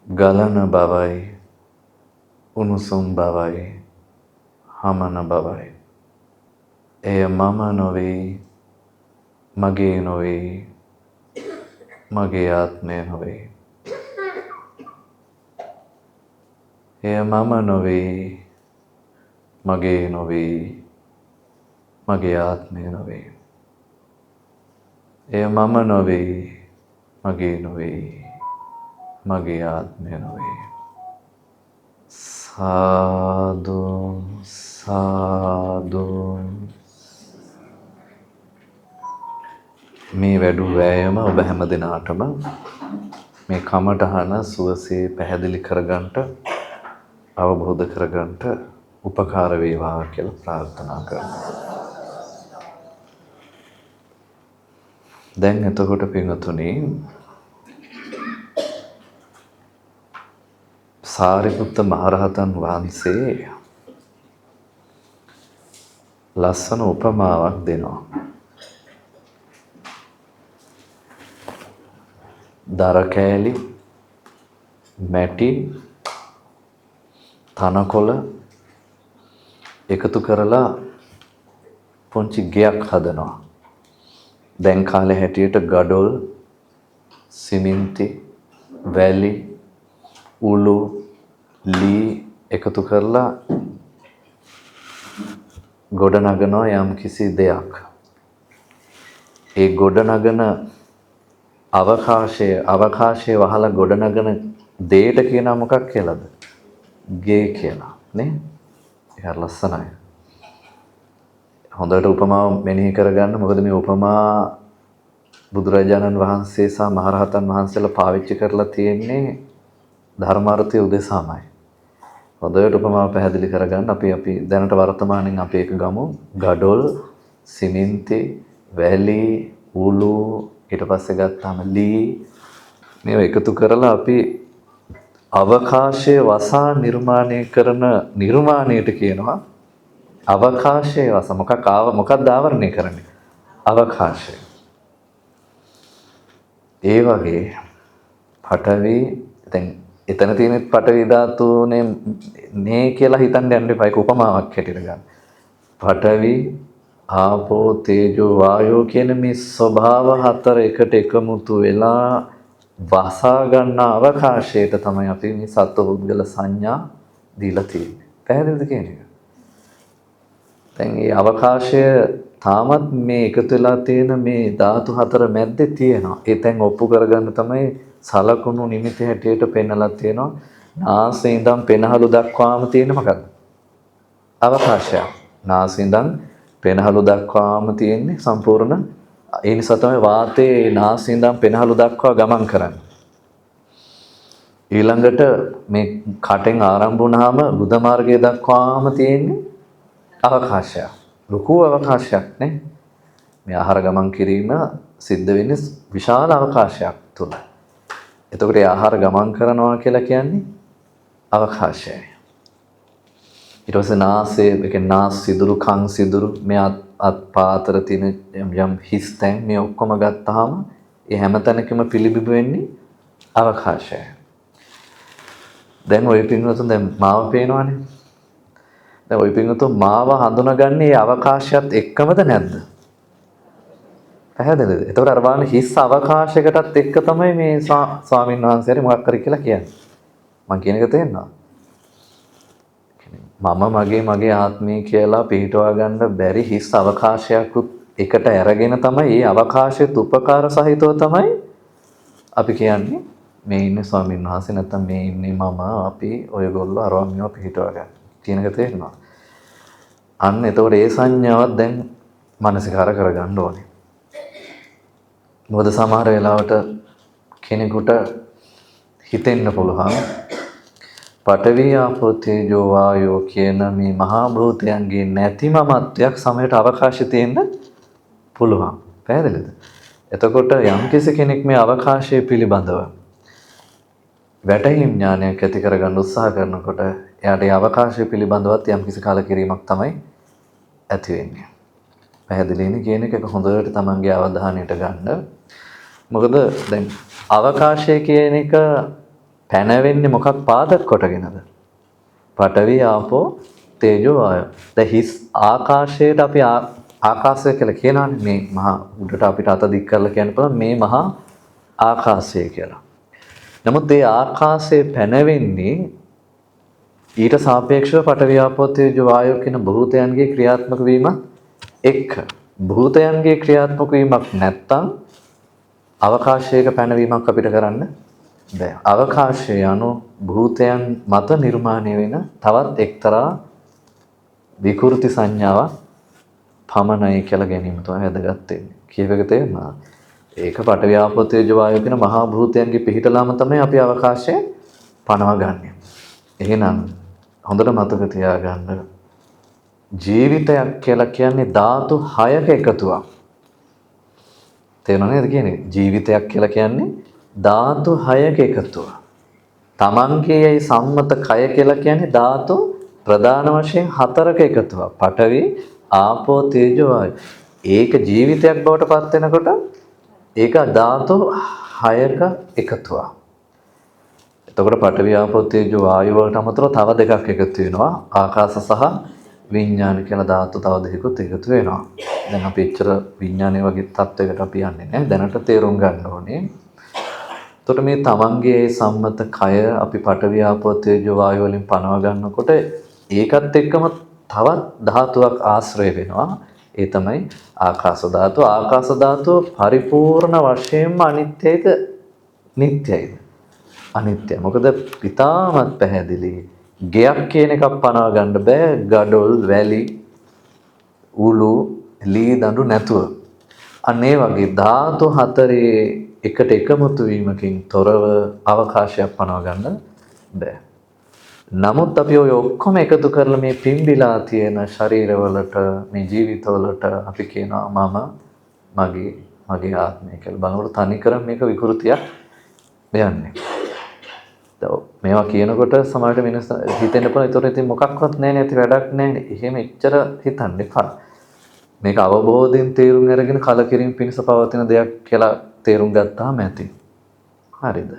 ගලන බවයි, උණුසුම් බවයි, හමන බවයි. එය මම නොවේ, මගේ නොවේ, මගේ ආත්මය නොවේ. එය මම නොවේ, මගේ නොවේ, මගේ ආත්මය නොවේ. එය මම නොවේ, මගේ නොවේ, මගේ ආත්මය නොවේ. සාදු සාදු. මේ වැඩු වෑයම ඔබ හැම දිනාටම මේ කමටහන සුවසේ පැහැදිලි කරගන්නට අවබෝධ කරගන්නට උපකාර වේවා කියලා ප්‍රාර්ථනා කරනවා. දැන් එතකොට පින්වතුනි සාරිපුත්ත මහරහතන් වහන්සේ ලස්සන උපමාවක් දෙනවා. දර කෑලි, මැටි, තනකොළ එකතු කරලා පුංචි ගෙයක් හදනවා. දැන් කාලේ හැටියට ගඩොල්, සිමෙන්ති, වැලි, උළු, ලී එකතු කරලා ගොඩනගනවා යම් කිසි දෙයක්. ඒ ගොඩනගන අවකාශයේ වහලා ගොඩනගන දෙයට කියන මොකක් කියලාද? ගේ කියලා නේ? ඒක ලස්සනයි. හොඳට උපමාව මෙනෙහි කරගන්න. මොකද මේ උපමා බුදුරජාණන් වහන්සේ සහ මහරහතන් වහන්සේලා පාවිච්චි කරලා තියෙන්නේ ධර්මාර්ථය උදෙසාමයි. හොඳට උපමාව පැහැදිලි කරගන්න. අපි දැනට වර්තමානයෙන් අපි එක ගමු. ගඩොල්, සිමෙන්ති, වැලි, උළු, ඊට පස්සේ ගත්තාම ලී මේව එකතු කරලා අපි අවකාශයේ වසා නිර්මාණය කරන නිර්මාණයට කියනවා අවකාශයේ වස. මොකක්ද ආවරණය කරන්නේ? අවකාශය. ඒ වගේ පඨවි දැන් එතන තියෙන පඨවි ධාතුනේ නේ කියලා හිතන්න යන්න එපා. ඒක උපමාවක් හැටියට ගන්න. පඨවි, ආපෝ, තේජෝ, වායෝ කියන මේ ස්වභාව හතර එකට එකමුතු වෙලා වසා ගන්න අවකාශයට තමයි අපි මේ සත්ව පුද්ගල සංඥා දීලා තියෙන්නේ. පැහැදිලිද කියන්නේ? දැන් මේ අවකාශය තාමත් මේ එකතු වෙලා තියෙන මේ ධාතු හතර මැද්දේ තියෙනවා. ඒ තැන් ඔප්පු කරගන්න තමයි සලකුණු නිමිති හැටියට පෙන්නලා තියෙනවා. නාසයෙන් ඉඳන් පෙනහළු දක්වාම තියෙන මොකක්ද? අවකාශය. නාසයෙන් ඉඳන් පෙනහළු දක්වාම තියෙන්නේ සම්පූර්ණ. ඒ නිසා තමයි වාතයේ නාසයෙන් ඉඳන් පෙනහළු දක්වා ගමන් කරන්නේ. ඊළඟට මේ කටෙන් ආරම්භ වුණාම බුද්ධ මාර්ගය දක්වාම තියෙන්නේ අවකාශයක්. ලොකු අවකාශයක් නේ. මේ ආහාර ගමන් කිරීම සිද්ධ වෙන්නේ විශාල අවකාශයක් තුල. එතකොට ඒ ආහාර ගමන් කරනවා කියලා කියන්නේ අවකාශයයි. ඊට පස්සේ නාසය, ඒ කියන්නේ නාස් සිදුරු, කන් සිදුරු, මේ අත් පාතර තියෙන යම් හිස් තැන් මේ ඔක්කොම ගත්තාම ඒ හැම තැනකම පිළිබිඹු වෙන්නේ අවකාශයයි. දැන් ওই පින්වතුන් දැන් මාව පේනවනේ. දැන් ওই පින්වතුන් මාව හඳුනගන්නේ මේ අවකාශයත් එක්කමද නැද්ද? පැහැදිලිද? එතකොට අර බලන්න හිස් අවකාශයකටත් එක්ක තමයි මේ ස්වාමීන් වහන්සේට මොකක් කර කියලා කියන්නේ. මම කියන එක තේරෙනවද? මම මගේ ආත්මය කියලා පිළිටවා ගන්න බැරි හිස් අවකාශයකුත් එකට අරගෙන තමයි මේ අවකාශයට උපකාර සහිතව තමයි අපි කියන්නේ මේ ඉන්නේ ස්වාමීන් වහන්සේ නැත්නම් මේ ඉන්නේ මම අපි ඔයගොල්ලෝ අරවා මේවා පිළිටවා ගන්න. කියන එක තේරෙනවද? අන්න එතකොට ඒ සංඥාවක් දැන් මානසිකාර කරගන්න ඕනේ. මොකද සමහර වෙලාවට කෙනෙකුට හිතෙන්න පුළුවන් පඨවි, ආපෝ, තේජෝ, වායෝ කියන මේ මහා භූතයන්ගේ නැති මමත්වයක් සමයට අවකාශය තියෙන්න පුළුවන්. පැහැදිලිද? එතකොට යම්කිසි කෙනෙක් මේ අවකාශය පිළිබඳව වැටහීම් ඥානයක් ඇති කරගන්න උත්සාහ කරනකොට එයාට ඒ අවකාශය පිළිබඳවත් යම්කිසි කලකිරීමක් තමයි ඇති වෙන්නේ. පැහැදිලිනේ කියන එක හොඳට තමන්ගේ අවධානයට ගන්න. මොකද දැන් අවකාශය කියන එක පැනවෙන්නේ මොකක් පාදක කොටගෙනද? පඨවි, ආපෝ, තේජෝ, වායෝ. දැන් හිස් ආකාශයට අපි ආකාශය කියලා කියනවානේ. මේ මහා උඩට අපිට අත දික් කරලා කියන්න පුළුවන් මේ මහා ආකාශය කියලා. නමුත් මේ ආකාශයේ පැනවෙන්නේ ඊට සාපේක්ෂව පඨවි, ආපෝ, තේජෝ, වායෝ කියන භූතයන්ගේ ක්‍රියාත්මක වීම එක්ක. භූතයන්ගේ ක්‍රියාත්මක වීමක් නැත්තම් අවකාශයක පැනවීමක් අපිට කරන්න බෑ. අවකාශය anu භූතයන් මත නිර්මාණය වෙන තවත් එක්තරා විකෘති සංඥාවක් පමණයි කියලා ගැනීම තමයි වැදගත් වෙන්නේ. කියවක තේරුණා. ඒක පඨවි ආපෝ තේජෝ වායෝ කියන මහා භූතයන්ගේ පිහිටලාම තමයි අපි අවකාශය පනව ගන්නෙ. එහෙනම් හොඳට මතක තියාගන්න ජීවිතයක් කියලා කියන්නේ ධාතු 6ක එකතුවක්. තේරුණා නේද කියන්නේ? ජීවිතයක් කියලා කියන්නේ ධාතු 6ක එකතුවක්. තමන්ගේ සම්මත කය කියලා කියන්නේ ධාතු ප්‍රධාන වශයෙන් 4ක එකතුවක්. පඨවි, ආපෝ, තේජෝ, වායෝ. ඒක ජීවිතයක් බවට පත් වෙනකොට ඒක ධාතු 6ක එකතුවක්. එතකොට පඨවි, ආපෝ, තේජෝ, වායෝ වලට අමතරව තව දෙකක් එකතු වෙනවා. ආකාශ සහ විඥාන කියලා ධාතු තව දෙකකුත් එකතු වෙනවා. දැන් අපි එච්චර විඥානය වගේ තත්වයකට අපි යන්නේ නැහැ. දැනට තේරුම් ගන්න ඕනේ. එතකොට මේ තමන්ගේ සම්මත කය අපි පඨවි, ආපෝ, තේජෝ, වායෝ වලින් පනව ගන්නකොට ඒකත් එක්කම තවත් ධාතුවක් ආශ්‍රය වෙනවා. ඒ තමයි ආකාශ ධාතුව. ආකාශ ධාතුව පරිපූර්ණ වශයෙන්ම අනිත්‍යයිද නිට්ටයයිද? අනිත්‍යයි. මොකද පිතාමත් පැහැදිලි. ගෙයක් කියන එකක් පනව ගන්න බෑ ගඩොල්, වැලි, උළු, ලී දඬු නැතුව. අන්න ඒ වගේ ධාතු හතරේ එකට එකමුතු වීමකින් තොරව අවකාශයක් පනව ගන්න බෑ. නමුත් අපි ඔය ඔක්කොම එකතු කරලා මේ පිම්බිලා තියෙන ශරීරවලට මේ ජීවිතවලට අපි කියනවා මම, මගේ ආත්මය කියලා. බලනකොට තනිකරම මේක විකෘතියක් වෙන්නේ. මේවා කියනකොට සමහරට මිනිස් හිතෙන්න පුළුවන් ඒතොර ඉතින් මොකක්වත් නැහැ නැති වැඩක් නැහැ. එහෙම එච්චර හිතන්න එපා. මේක අවබෝධයෙන් තේරුම් අරගෙන කලකිරීම පිණිස පවතින දෙයක් කියලා තේරුම් ගත්තාම ඇති. හරිද?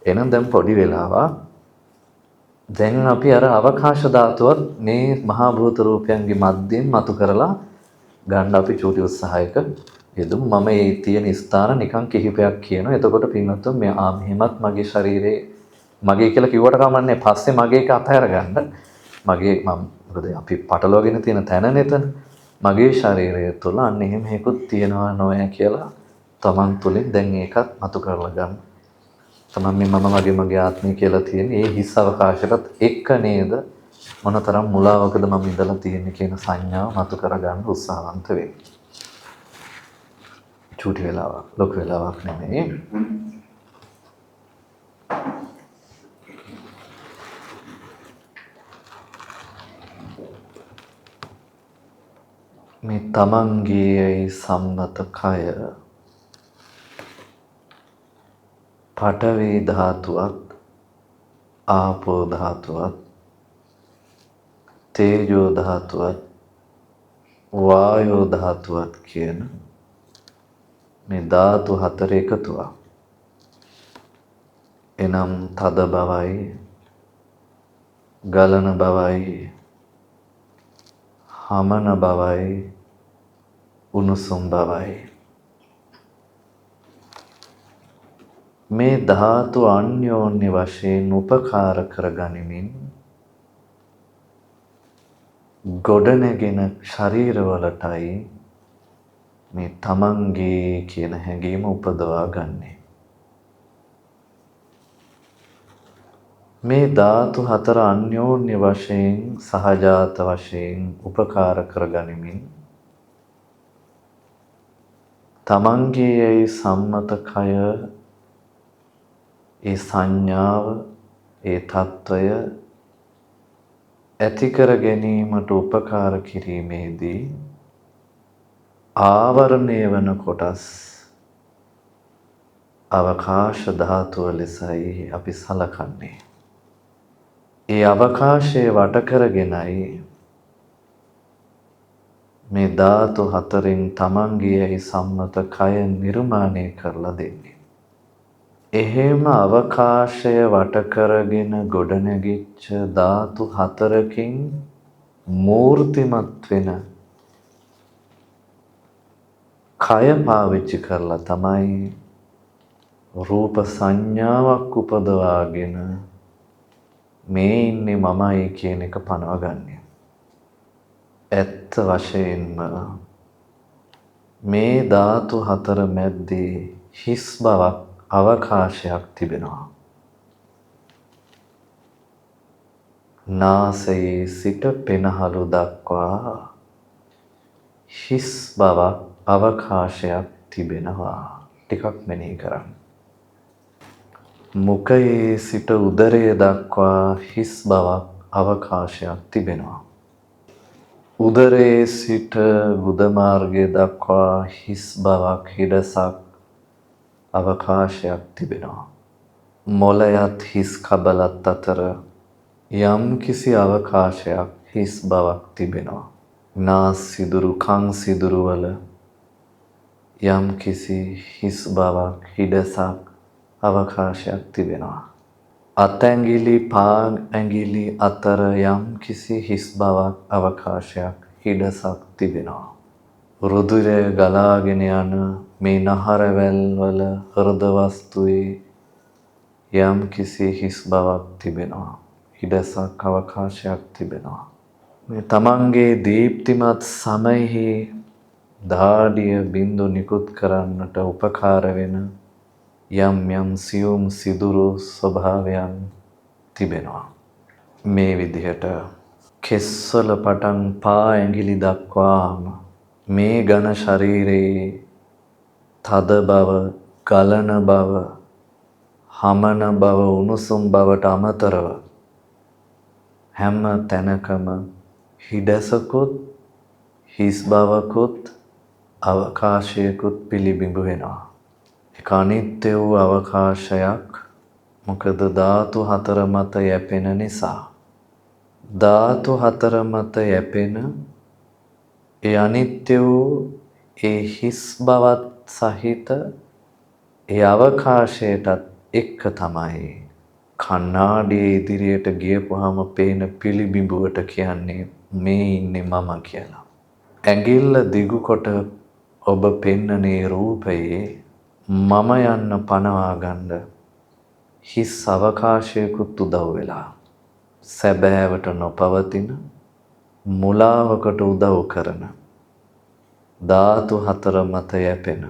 එහෙනම් දැන් පොඩි වෙලාවක් දැන් අපි අර අවකාශ ධාතුවත් මේ මහා භූත රූපයන්ගේ මැදින් මතු කරලා ගන්න අපි චූටි උත්සාහයක යෙදුම්. මම මේ තියෙන ස්ථාන නිකන් කිහිපයක් කියනවා. එතකොට පින්වත්තුන් මේ මෙහෙමත් මගේ ශරීරේ මගේ කියලා කිව්වට කමන්නේ. පස්සේ මගේ එක අතහැර ගන්න. මොකද අපි පටලවාගෙන තියෙන තැන නේතන. මගේ ශරීරය තුළ අන්න එහෙම හේකුත් තියනවා නොය කියලා තමන් තුළින් දැන් ඒකත් මතු කරලා ගන්න. තමයි මගේ ආත්මය කියලා තියෙන ඒ හිස් අවකාශයටත් එක්ක නේද මොනතරම් මුලාවකද මම ඉඳලා තියෙන්නේ කියන සංඥාව මතු කරගන්න උත්සාහවන්ත වෙන්න. චූටි වෙලාවක්, ලොකු වෙලාවක් නෙමෙයි. මේ තමන්ගේ සම්මත කය පඨවි ධාතුවත් ආපෝ ධාතුවත් තේජෝ ධාතුවත් වායෝ ධාතුවත් කියන මේ ධාතු හතර එකතුවක්. එනම් තද බවයි, ගලන බවයි, හමන බවයි, උණුසුම් බවයි. මේ ධාතු අන්‍යෝන්‍ය වශයෙන් උපකාර කරගනිමින් ගොඩනැගෙන ශරීරවලටයි මේ තමන්ගේ කියන හැඟීම උපදවා ගන්නේ. මේ ධාතු හතර අන්‍යෝන්‍ය වශයෙන් සහජාත වශයෙන් උපකාර කරගනිමින් තමන්ගේ සම්මත කය ඒ සංඥාව ඒ తত্ত্বය ඇති කර ගැනීමට උපකාර කිරීමේදී ආවරණය වන කොටස් අවකාශ ධාතුව ලෙසයි අපි සලකන්නේ. ඒ අවකාශයේ වට කරගෙනයි මේ ධාතු හතරෙන් තමන්ගේ සම්මත කය නිර්මාණය කරලා දෙන්නේ. එහෙම අවකාශය වට කරගෙන ගොඩනැගිච්ච ධාතු හතරකින් මූර්තිමත් වෙන කය පාවිච්චි කරලා තමයි රූප සංඥාවක් උපදවාගෙන මේ ඉන්නේ මමයි කියන එක පනවගන්නේ. ඇත්ත වශයෙන්ම මේ ධාතු හතර මැද්දේ හිස් බවක් අවකාශයක් තිබෙනවා. නාසයේ සිට පෙනහළු දක්වා හිස් බවක් අවකාශයක් තිබෙනවා. ටිකක් මෙනෙහි කරන්න. මුඛයේ සිට උදරය දක්වා හිස් බවක් අවකාශයක් තිබෙනවා. උදරයේ සිට ගුද මාර්ගය දක්වා හිස් බවක් හිඩසක් අවකාශයක් තිබෙනවා. මොළයත් හිස් කබලත් අතර යම් කිසි අවකාශයක් හිස් බවක් තිබෙනවා. නාස් සිදුරු කන් සිදුරු වල යම් කිසි හිස් බවක් හිඩසක් අවකාශයක් තිබෙනවා. අතැඟිලි පා ඇඟිලි අතර යම් කිසි හිස් බවක් අවකාශයක් හිඩසක් තිබෙනවා. රුධිරය ගලාගෙන යන මේ නහරවැල් වල හෘද වස්තුවේ යම් කිසි හිස් බවක් තිබෙනවා. හිඩසක් අවකාශයක් තිබෙනවා. මේ තමන්ගේ දීප්තිමත් සමයෙහි දාඩිය බින්දු නිකුත් කරන්නට උපකාර වෙන යම් යම් සියුම් සිදුරු ස්වභාවයන් තිබෙනවා. මේ විදිහට කෙස්වල පටන් පා ඇඟිලි දක්වාම මේ ඝන ශරීරයේ තද බව, ගලන බව, හමන බව, උණුසුම් බවට අමතරව හැම තැනකම හිඩසකුත් හිස් බවකුත් අවකාශයකුත් පිළිබිඹු වෙනවා. ඒක අනිත්‍ය වූ අවකාශයක්. මොකද ධාතු හතර මත යැපෙන නිසා. ධාතු හතර මත යැපෙන ඒ අනිත්‍ය වූ ඒ හිස් බවත් සහිත ඒ අවකාශයටත් එක්ක තමයි කණ්ණාඩියේ ඉදිරියට ගියපුවාම පේන පිළිබිඹුවට කියන්නේ මේ ඉන්නේ මම කියලා. ඇඟිල්ල දිගු කොට ඔබ පෙන්නනේ රූපයේ මම යන්න පනවා ගන්න හිස් අවකාශයකුත් උදව් වෙලා සැබෑවට නොපවතින මුලාවකට උදව් කරන ධාතු හතර මත යැපෙන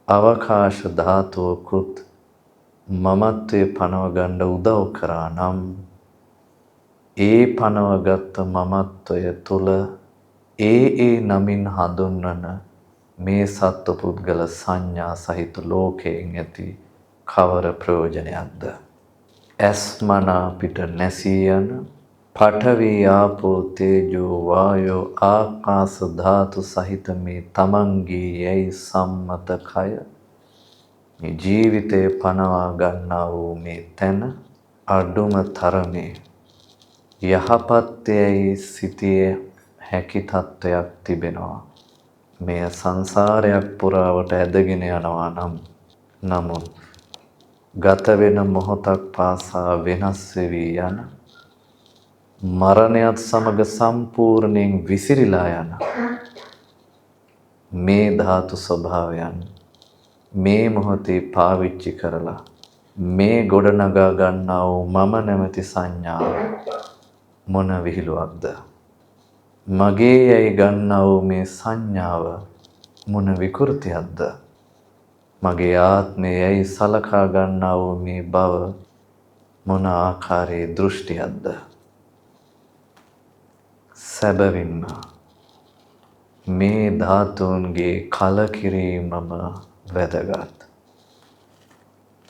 අවකාශ ධාතුවකුත් මමත්වයේ පනව ගන්න උදව් කරා නම් ඒ පනවගත් මමත්වය තුළ ඒ නමින් හඳුන්වන මේ සත්ව පුද්ගල සංඥා සහිත ලෝකයෙන් ඇති කවර ප්‍රයෝජනයක්ද? ඇස්මන පිට නැසී යන පඨවි ආපෝ තේජෝ වායෝ ආකාශ ධාතු සහිත මේ තමන්ගේ යයි සම්මත කය මේ ජීවිතේ පනවා ගන්නා වූ මේ තැන අඩුම තරමේ යහපත් යයි සිටියේ හැකි තත්වයක් තිබෙනවා. මෙය සංසාරයක් පුරාවට ඇදගෙන යනවා නම් නමුත් ගත වෙන මොහොතක් පාසා වෙනස් වෙවි යන මරණයත් සමග සම්පූර්ණයෙන් විසිරීලා යන මේ ධාතු ස්වභාවයන් මේ මොහොතේ පාවිච්චි කරලා මේ ගොඩනගා ගන්නා වූ මම නැමැති සංඥාව මොන විහිළුවක්ද? මගේ යයි ගන්නා වූ මේ සංඥාව මොන විකෘතියක්ද? මගේ ආත්මය යයි සලකා ගන්නා වූ මේ බව මොන ආකාරයේ දෘෂ්ටියක්ද? සැබවින්ම මේ ධාතුන්ගේ කලකිරීමම වැදගත්.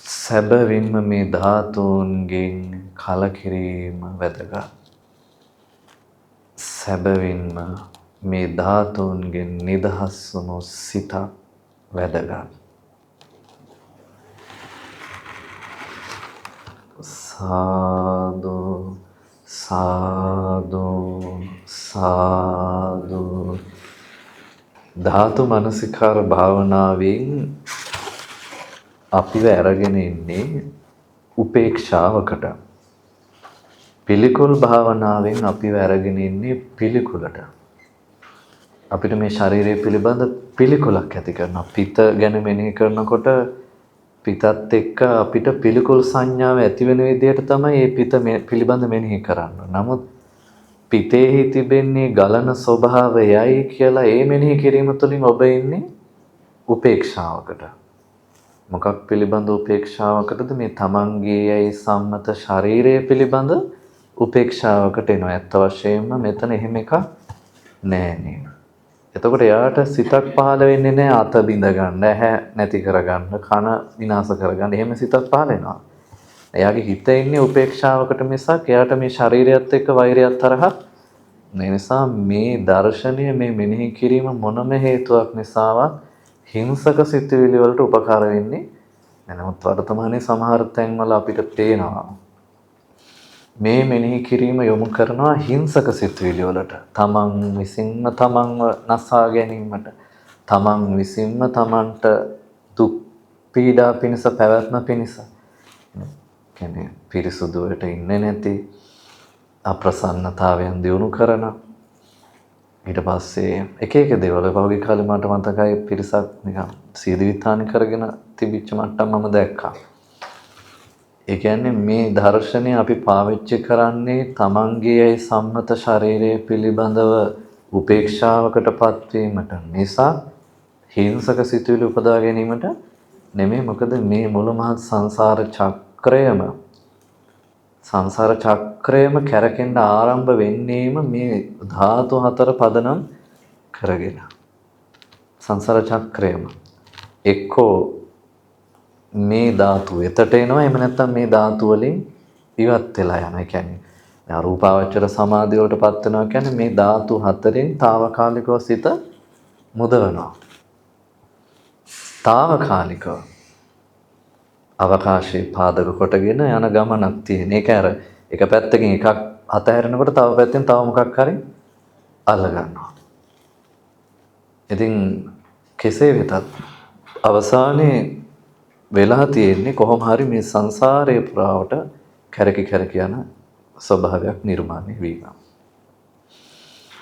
සැබවින්ම මේ ධාතුන්ගෙන් කලකිරීම වැදගත්. සැබවින්ම මේ ධාතුන්ගෙන් නිදහස් වුණු සිතක් වැදගත්. සාදු සාදු සාදු. ධාතු මනසිකාර භාවනාවෙන් අපිව අරගෙන ඉන්නේ උපේක්ෂාවකට. පිළිකුල් භාවනාවෙන් අපිව අරගෙන ඉන්නේ පිළිකුලට. අපිට මේ ශරීරය පිළිබඳ පිළිකුලක් ඇති කරනවා. පිත ගැන මෙනෙහි කරනකොට පිතත් එක්ක අපිට පිළිකුල් සංඥාව ඇති වෙන විදිහට තමයි මේ පිත පිළිබඳ මෙනෙහි කරන්නේ. නමුත් පිතේහි තිබෙන්නේ ගලන ස්වභාවයයි කියලා ඒ මෙනෙහි කිරීම තුළින් ඔබ ඉන්නේ උපේක්ෂාවකට. මොකක් පිළිබඳ උපේක්ෂාවකටද මේ තමන්ගේයි සම්මත ශරීරය පිළිබඳ උපේක්ෂාවකට එනවා. ඇත්ත වශයෙන්ම මෙතන එහෙම එකක් නෑ නේ. එතකොට එයාට සිතක් පහළ වෙන්නේ නැහැ අත බිඳ ගන්න, ඇහැ නැති කරගන්න, කන විනාශ කරගන්න. එහෙම සිතක් පහළ වෙනවා. එයාගේ හිත ඉන්නේ උපේක්ෂාවකට මිසක් එයාට මේ ශරීරයත් එක්ක වෛරයක් තරහක්. ඒ නිසා මේ දර්ශනය මේ මෙනෙහි කිරීම මොනම හේතුවක් නිසාවත් හිංසක සිතුවිලි වලට උපකාර වෙන්නේ නැහැ. නමුත් වර්තමානයේ සමහර තැන්වල අපිට පේනවා මේ මෙනෙහි කිරීම යොමු කරනවා හිංසක සිතුවිලි වලට. තමන් විසින්ම තමන්ව නසා ගැනීමට, තමන් විසින්ම තමන්ට දුක් පීඩා පිණිස පැවැත්ම පිණිස. කියන්නේ පිරිසුදුවට ඉන්නේ නැති අප්‍රසන්නතාවයන් දියුණු කරන. ඊට පස්සේ එක එක දේවල් පහුගිය කාලේ මට මතකයි පිරිසක් නිකන් සීදීවිතානි කරගෙන තිබිච්ච මට්ටම් මම දැක්කා. ඒ කියන්නේ මේ දර්ශනය අපි පාවිච්චි කරන්නේ තමන්ගේ සම්මත ශරීරය පිළිබඳව උපේක්ෂාවකටපත් වීමට නිසා හිංසක සිතුවිලි උපදවා ගැනීමට නෙමෙයි. මොකද මේ මුළු මහත් සංසාර චක්‍රයම කැරකෙන්න ආරම්භ වෙන්නේම මේ ධාතු හතර පදනම් කරගෙන. සංසාර චක්‍රයම එක්කෝ මේ ධාතු එතට එනවා, එහෙම නැත්නම් මේ ධාතු වලින් ඉවත් වෙලා යනවා. ඒ කියන්නේ රූපාවචර සමාධිය වලටපත් වෙනවා කියන්නේ මේ ධාතු හතරෙන් తాවකාලිකව සිත මුදවනවා. తాවකාලිකව අවකාශයේ පාදක කොටගෙන යන ගමනක් තියෙන. ඒක අර එක පැත්තකින් එකක් අතහැරෙනකොට තව පැත්තෙන් තව මොකක් හරි අල්ල ගන්නවා. ඉතින් කෙසේ වෙතත් අවසානයේ වෙලා තියෙන්නේ කොහොම හරි මේ සංසාරේ පුරාවට කැරකි යන ස්වභාවයක් නිර්මාණය වීම.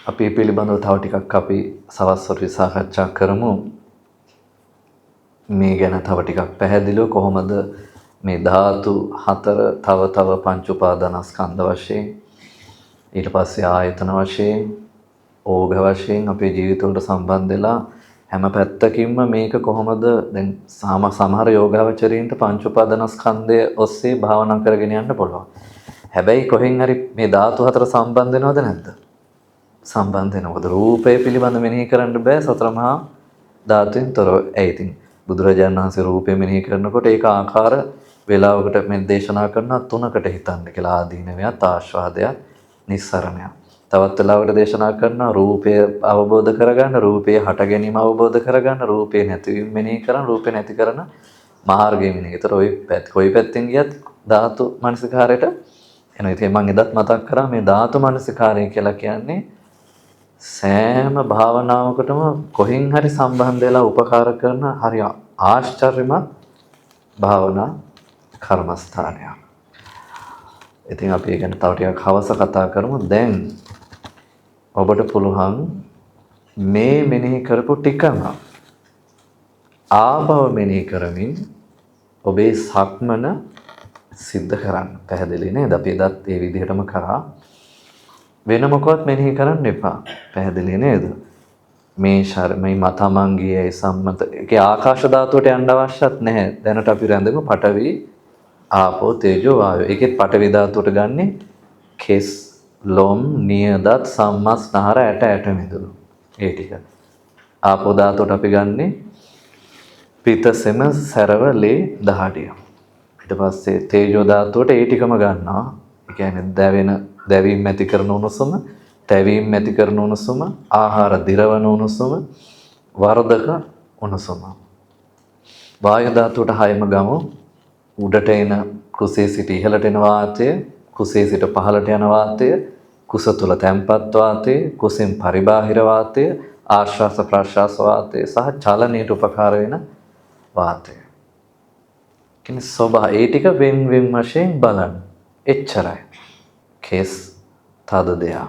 අපි පිළිබඳව තව ටිකක් අපි සවස්වරු සාකච්ඡා කරමු. මේ ගැන තව ටිකක් පැහැදිලිව කොහොමද මේ ධාතු හතර තව පංච උපාදානස්කන්ධ වශයෙන්, ඊට පස්සේ ආයතන වශයෙන්, ඕඝ වශයෙන් අපේ ජීවිතවලට සම්බන්ධ වෙලා හැම පැත්තකින්ම මේක කොහොමද දැන් සමහර යෝගාවචරයින්ට පංච උපාදානස්කන්ධය ඔස්සේ භාවනා කරගෙන යන්න පුළුවන්. හැබැයි කොහෙන් හරි මේ ධාතු හතර සම්බන්ධ වෙනවද නැද්ද? සම්බන්ධ වෙනවද? රූපය පිළිබඳ මෙනෙහි කරන්න බෑ සතර මහා ධාතුන් තොරව. ඒ ඉතින් බුදුරජාණන් වහන්සේ රූපය මෙනෙහි කරනකොට ඒක ආකාර වේලාවකට මේ දේශනා කරන තුනකට හිතන්න කියලා. ආදීනවයත්, ආස්වාදයත්, නිස්සරණයත්. තවත් වෙලාවකට දේශනා කරන රූපය අවබෝධ කරගන්න, රූපය හට ගැනීම අවබෝධ කරගන්න, රූපේ නැතිවීම මෙනෙහි කරන, රූපේ නැති කරන මාර්ගය මෙනෙහි. ඒතර කොයි පැත්තෙන් ගියත් ධාතු මනසිකාරයට එනවා. ඉතින් මම එදත් මතක් කරා මේ ධාතු මනසිකාරය කියලා කියන්නේ සෑම භාවනාවකටම කොහෙන් හරි සම්බන්ධ වෙලා උපකාර කරන හරි ආශ්චර්යමත් භාවනා කර්මස්ථානයක්. ඉතින් අපි ඒ ගැන තව ටිකක් හවස කතා කරමු. දැන් ඔබට පුළුවන් මේ මෙනෙහි කරපු ටිකම ආභව මෙනෙහි කරමින් ඔබේ සක්මන සිද්ධ කරන්න. පැහැදිලි නේද? අපි එදත් ඒ විදිහටම කරා. වෙන මොකවත් මෙනෙහි කරන්න එපා. පැහැදිලි නේද? මේ තමන්ගේ සම්මත ඒකේ ආකාශ ධාතුවට යන්න අවශ්‍යත් නැහැ. දැනට අපි රැඳෙමු පඨවි, ආපෝ, තේජෝ, වායෝ. ඒකෙත් පඨවි ධාතුවට ගන්නේ කෙස්, ලොම්, නියදත්, සම්මස්නහර, ඇට මිදුළු. ඒ ටික. ආපෝ ධාතුවට අපි ගන්නේ පිත, සෙම, සැරව, ලේ, දහඩිය. ඊට පස්සේ තේජෝ ධාතුවට ඒ ටිකම ගන්නවා. ඒ කියන්නේ දැවීම් ඇති කරන උණුසුම, තැවීම් ඇති කරන උණුසුම, ආහාර දිරවන උණුසුම, වර්ධක උණුසුම. වායු ධාතුවට හයම ගමු. උඩට එන කුසේ සිට ඉහළට එන වාතය, කුසේ සිට පහළට යන වාතය, කුස තුල තැම්පත් වාතය, කුසෙන් පරිබාහිර වාතය, ආශ්වාස ප්‍රශ්වාස වාතය සහ චලනයට උපකාර වෙන වාතය. කියන්නේ සෝභා ඒ ටික වෙන් වශයෙන් බලන්න. එච්චරයි. කෙස් තද දෙයක්,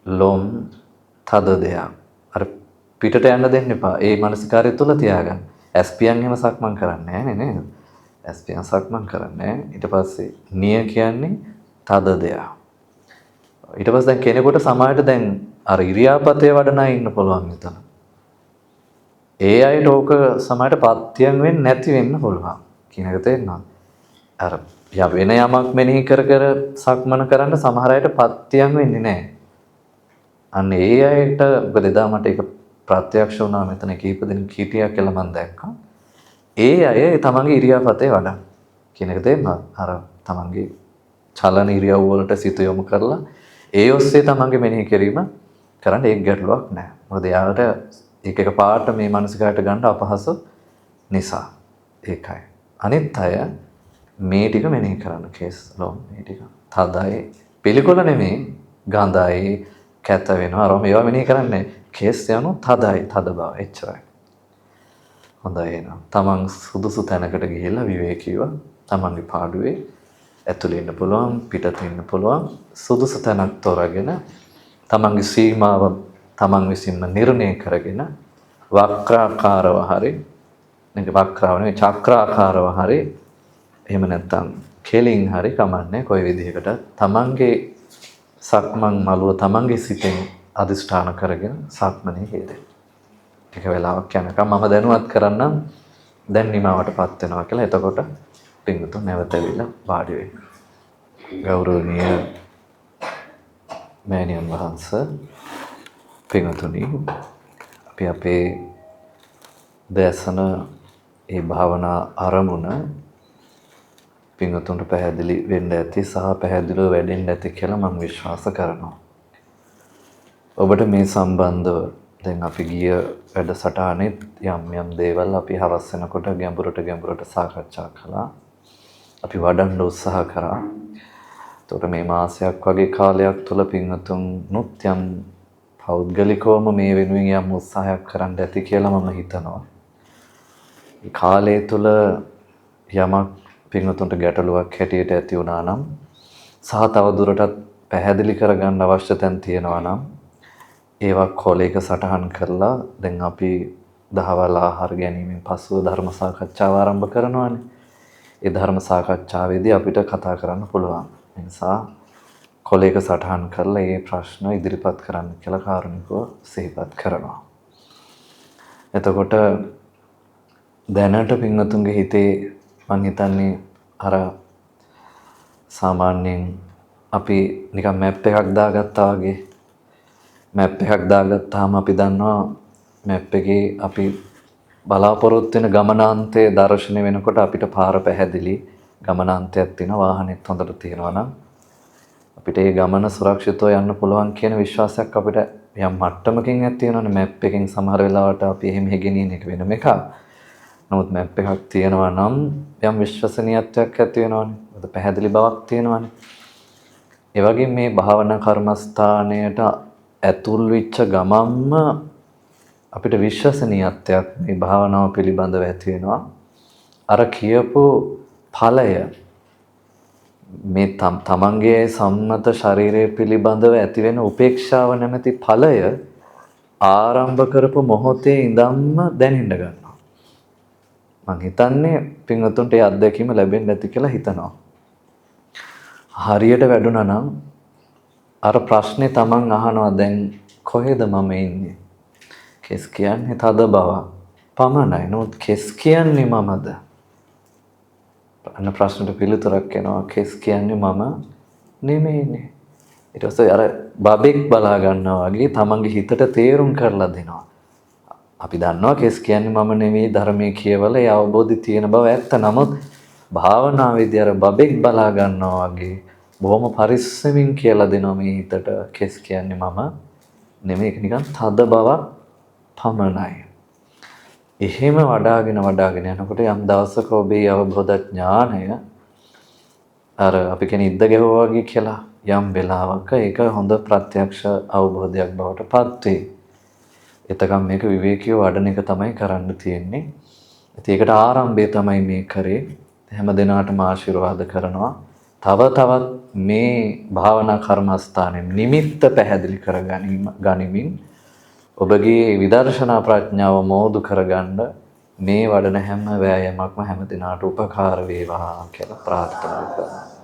ලොම් තද දෙයක්. අර පිටට යන්න දෙන්න එපා. ඒ මානසිකාරය තුල තියාගන්න. ඇස්පියන් එහෙම සක්මන් කරන්නේ නැහැ නේද? ඇස්පියන් සක්මන් කරන්නේ. ඊට පස්සේ නිය කියන්නේ තද දෙයක්. ඊට පස්සේ දැන් කෙනෙකුට සමාජයට දැන් අර ඉරියාපතේ වඩන අය ඉන්න පුළුවන් මෙතන. ඒ අයට ඕක සමහරට පත්‍යම් වෙන්නේ නැති වෙන්න පුළුවන් කියන එක තේරෙනවද? අර වෙන යමක් මෙනෙහි කර කර සක්මන කරන්න සමහර අයට පත්‍යම් වෙන්නේ නැහැ. අන්න ඒ අයට මොකද එදා මට ඒක ප්‍රත්‍යක්ෂ වුණා මෙතන කීප දෙනෙක් හිටියා කියලා මම දැක්කා. ඒ අය තමන්ගේ ඉරියාපතේ වඩා කියන එක තේරෙනවද? අර තමන්ගේ චලන ඉරියව් වලට සිත යොමු කරලා ඒ ඔස්සේ තමන්ගේ මෙනෙහි කිරීම කරන්න ඒක ගැටලුවක් නැහැ. මොකද යාලට ඒක එක පාට මේ මානසිකයට ගන්න අපහසු නිසා. ඒකයි. අනිත් අය මේ ටික මෙනෙහි කරන්න කේස් ලොම් මේ ටික. තදයි පිළිකොල නෙමෙයි ගඳයි කැත වෙනවා. අර මේවා මෙනෙහි කරන්නේ කේස් යනු තදයි තද බව එච්චරයි. හොඳයි එහෙනම්. තමන් සුදුසු තැනකට ගිහිල්ලා විවේකීව තමන්ගේ පාඩුවේ ඇතුළේ ඉන්න පුළුවන් පිටත ඉන්න පුළුවන් සුදුසු තැනක් තෝරාගෙන තමන්ගේ සීමාව තමන් විසින්ම නිර්ණය කරගෙන වක්‍රාකාරව හරි නෙක වක්‍රාව නෙවෙයි චක්‍රාකාරව හරි එහෙම නැත්නම් කෙලින් හරි කමන්නේ කොයි විදිහකට තමන්ගේ සක්මන් මළුව තමන්ගේ සිතෙන් අදිෂ්ඨාන කරගෙන සක්මනේ හේදෙන්න. ටික වෙලාවක් යනකම් මම දැනුවත් කරන්නම් දැන් නිමාවටපත් වෙනවා කියලා. එතකොට පින්තුන් නැවත ඇවිල්ලා වාඩි වෙන්න. ගෞරවනීය මෑණියන් වහන්සේ පින්තුනි අපි අපේ දේශන ඒ භාවනා ආරමුණ පින්තුන්ට පැහැදිලි වෙන්න ඇති සහ පැහැදිලිව වැඩෙන්න ඇති කියලා මම විශ්වාස කරනවා. ඔබට මේ සම්බන්ධව දැන් අපි ගිය වැඩසටහනේ යම් දේවල් අපි හවස් වෙනකොට ගැඹුරට සාකච්ඡා කළා. අපි වඩන්න උත්සාහ කරා. එතකොට මේ මාසයක් වගේ කාලයක් තුළ පින්වතුන්නුත් යම් පෞද්ගලිකවම මේ වෙනුවෙන් යම් උත්සාහයක් කරන්න ඇති කියලා මම හිතනවා. මේ කාලය තුළ යමක් පින්වතුන්ට ගැටලුවක් හැටියට ඇති වුණා නම් සහ තව දුරටත් පැහැදිලි කරගන්න අවශ්‍ය තැන් තියෙනවා නම් ඒවා කොලයක සටහන් කරලා දැන් අපි දහවල් ආහාර ගැනීමෙන් පසුව ධර්ම සාකච්ඡාව ආරම්භ කරනවානේ. ඒ ධර්ම සාකච්ඡාවේදී අපිට කතා කරන්න පුළුවන්. ඒ නිසා කොලයක සටහන් කරලා මේ ප්‍රශ්න ඉදිරිපත් කරන්න කියලා කාරුණිකව සිහිපත් කරනවා. එතකොට දැනට පින්වතුන්ගේ හිතේ මං හිතන්නේ අර සාමාන්‍යයෙන් අපි නිකන් මැප් එකක් දාගත්තා වගේ මැප් එකක් දාගත්තාම අපි දන්නවා මැප් එකේ අපි බලාපොරොත්තු වෙන ගමනාන්තය දර්ශනය වෙනකොට අපිට පාර පැහැදිලි ගමනාන්තයක් තියෙනවා වාහනේත් හොඳට තියෙනවා නම් අපිට ඒ ගමන සුරක්ෂිතව යන්න පුළුවන් කියන විශ්වාසයක් අපිට යම් මට්ටමකින් ඇති වෙනවනේ මැප් එකෙන් සමහර වෙලාවට අපි එහෙම ගෙනියන එක වෙනම එකක්. නමුත් මැප් එකක් තියෙනවා නම් යම් විශ්වසනීයත්වයක් ඇති වෙනවනේ. ඒක පැහැදිලි බවක් තියෙනවනේ. ඒ වගේ මේ භාවනා කර්මස්ථානයට ඇතුල් වෙච්ච ගමම්ම අපිට විශ්වසනීයත්වයක් මේ භාවනාව පිළිබඳව ඇති වෙනවා. අර කියපු ඵලය මේ තමන්ගේ සම්මත ශරීරය පිළිබඳව ඇති වෙන උපේක්ෂාව නැමැති ඵලය ආරම්භ කරපු මොහොතේ ඉඳන්ම දැනෙන්න ගන්නවා. මං හිතන්නේ පින්වතුන්ට ඒ අත්දැකීම ලැබෙන්න ඇති කියලා හිතනවා. හරියට වැඩුණා නම් අර ප්‍රශ්නේ තමන් අහනවා දැන් කොහෙද මම ඉන්නේ? කෙස් කියන්නේ තද බව පමණයි. නමුත් කෙස් කියන්නේ මමද? අන්න ප්‍රශ්නට පිළිතුරක් එනවා කෙස් කියන්නේ මම නෙමෙයිනේ. ඊට පස්සේ අර බබෙක් බලා ගන්නවා වගේ තමන්ගේ හිතට තේරුම් කරලා දෙනවා. අපි දන්නවා කෙස් කියන්නේ මම නෙමෙයි ධර්මයේ කියවල ඒ අවබෝධය තියෙන බව ඇත්ත. නමුත් භාවනාවේදී අර බබෙක් බලා ගන්නවා වගේ බොහොම පරිස්සමින් කියලා දෙනවා මේ හිතට කෙස් කියන්නේ මම නෙමෙයි. ඒක නිකන් තද බවක් පමණයි. එහෙම වඩාගෙන යනකොට යම් දවසක ඔබේ අවබෝධ ඥානය අර අපි කියන්නේ ඉද්ද ගැහුවා වගේ කියලා යම් වෙලාවක ඒක හොඳ ප්‍රත්‍යක්ෂ අවබෝධයක් බවට පත් වේ. එතකම් මේක විවේකීව වඩන එක තමයි කරන්න තියෙන්නේ. ඉතින් ඒකට ආරම්භය තමයි මේ කරේ. හැම දිනාටම ආශිර්වාද කරනවා. තවත් මේ භාවනා කර්මස්ථානයේ නිමිත්ත පැහැදිලි කර ගනිමින් ඔබගේ විදර්ශනා ප්‍රඥාව මෝදු කරගන්න මේ වඩන හැම වෑයමක්ම හැම දිනාට උපකාර වේවා කියලා ප්‍රාර්ථනා කරනවා.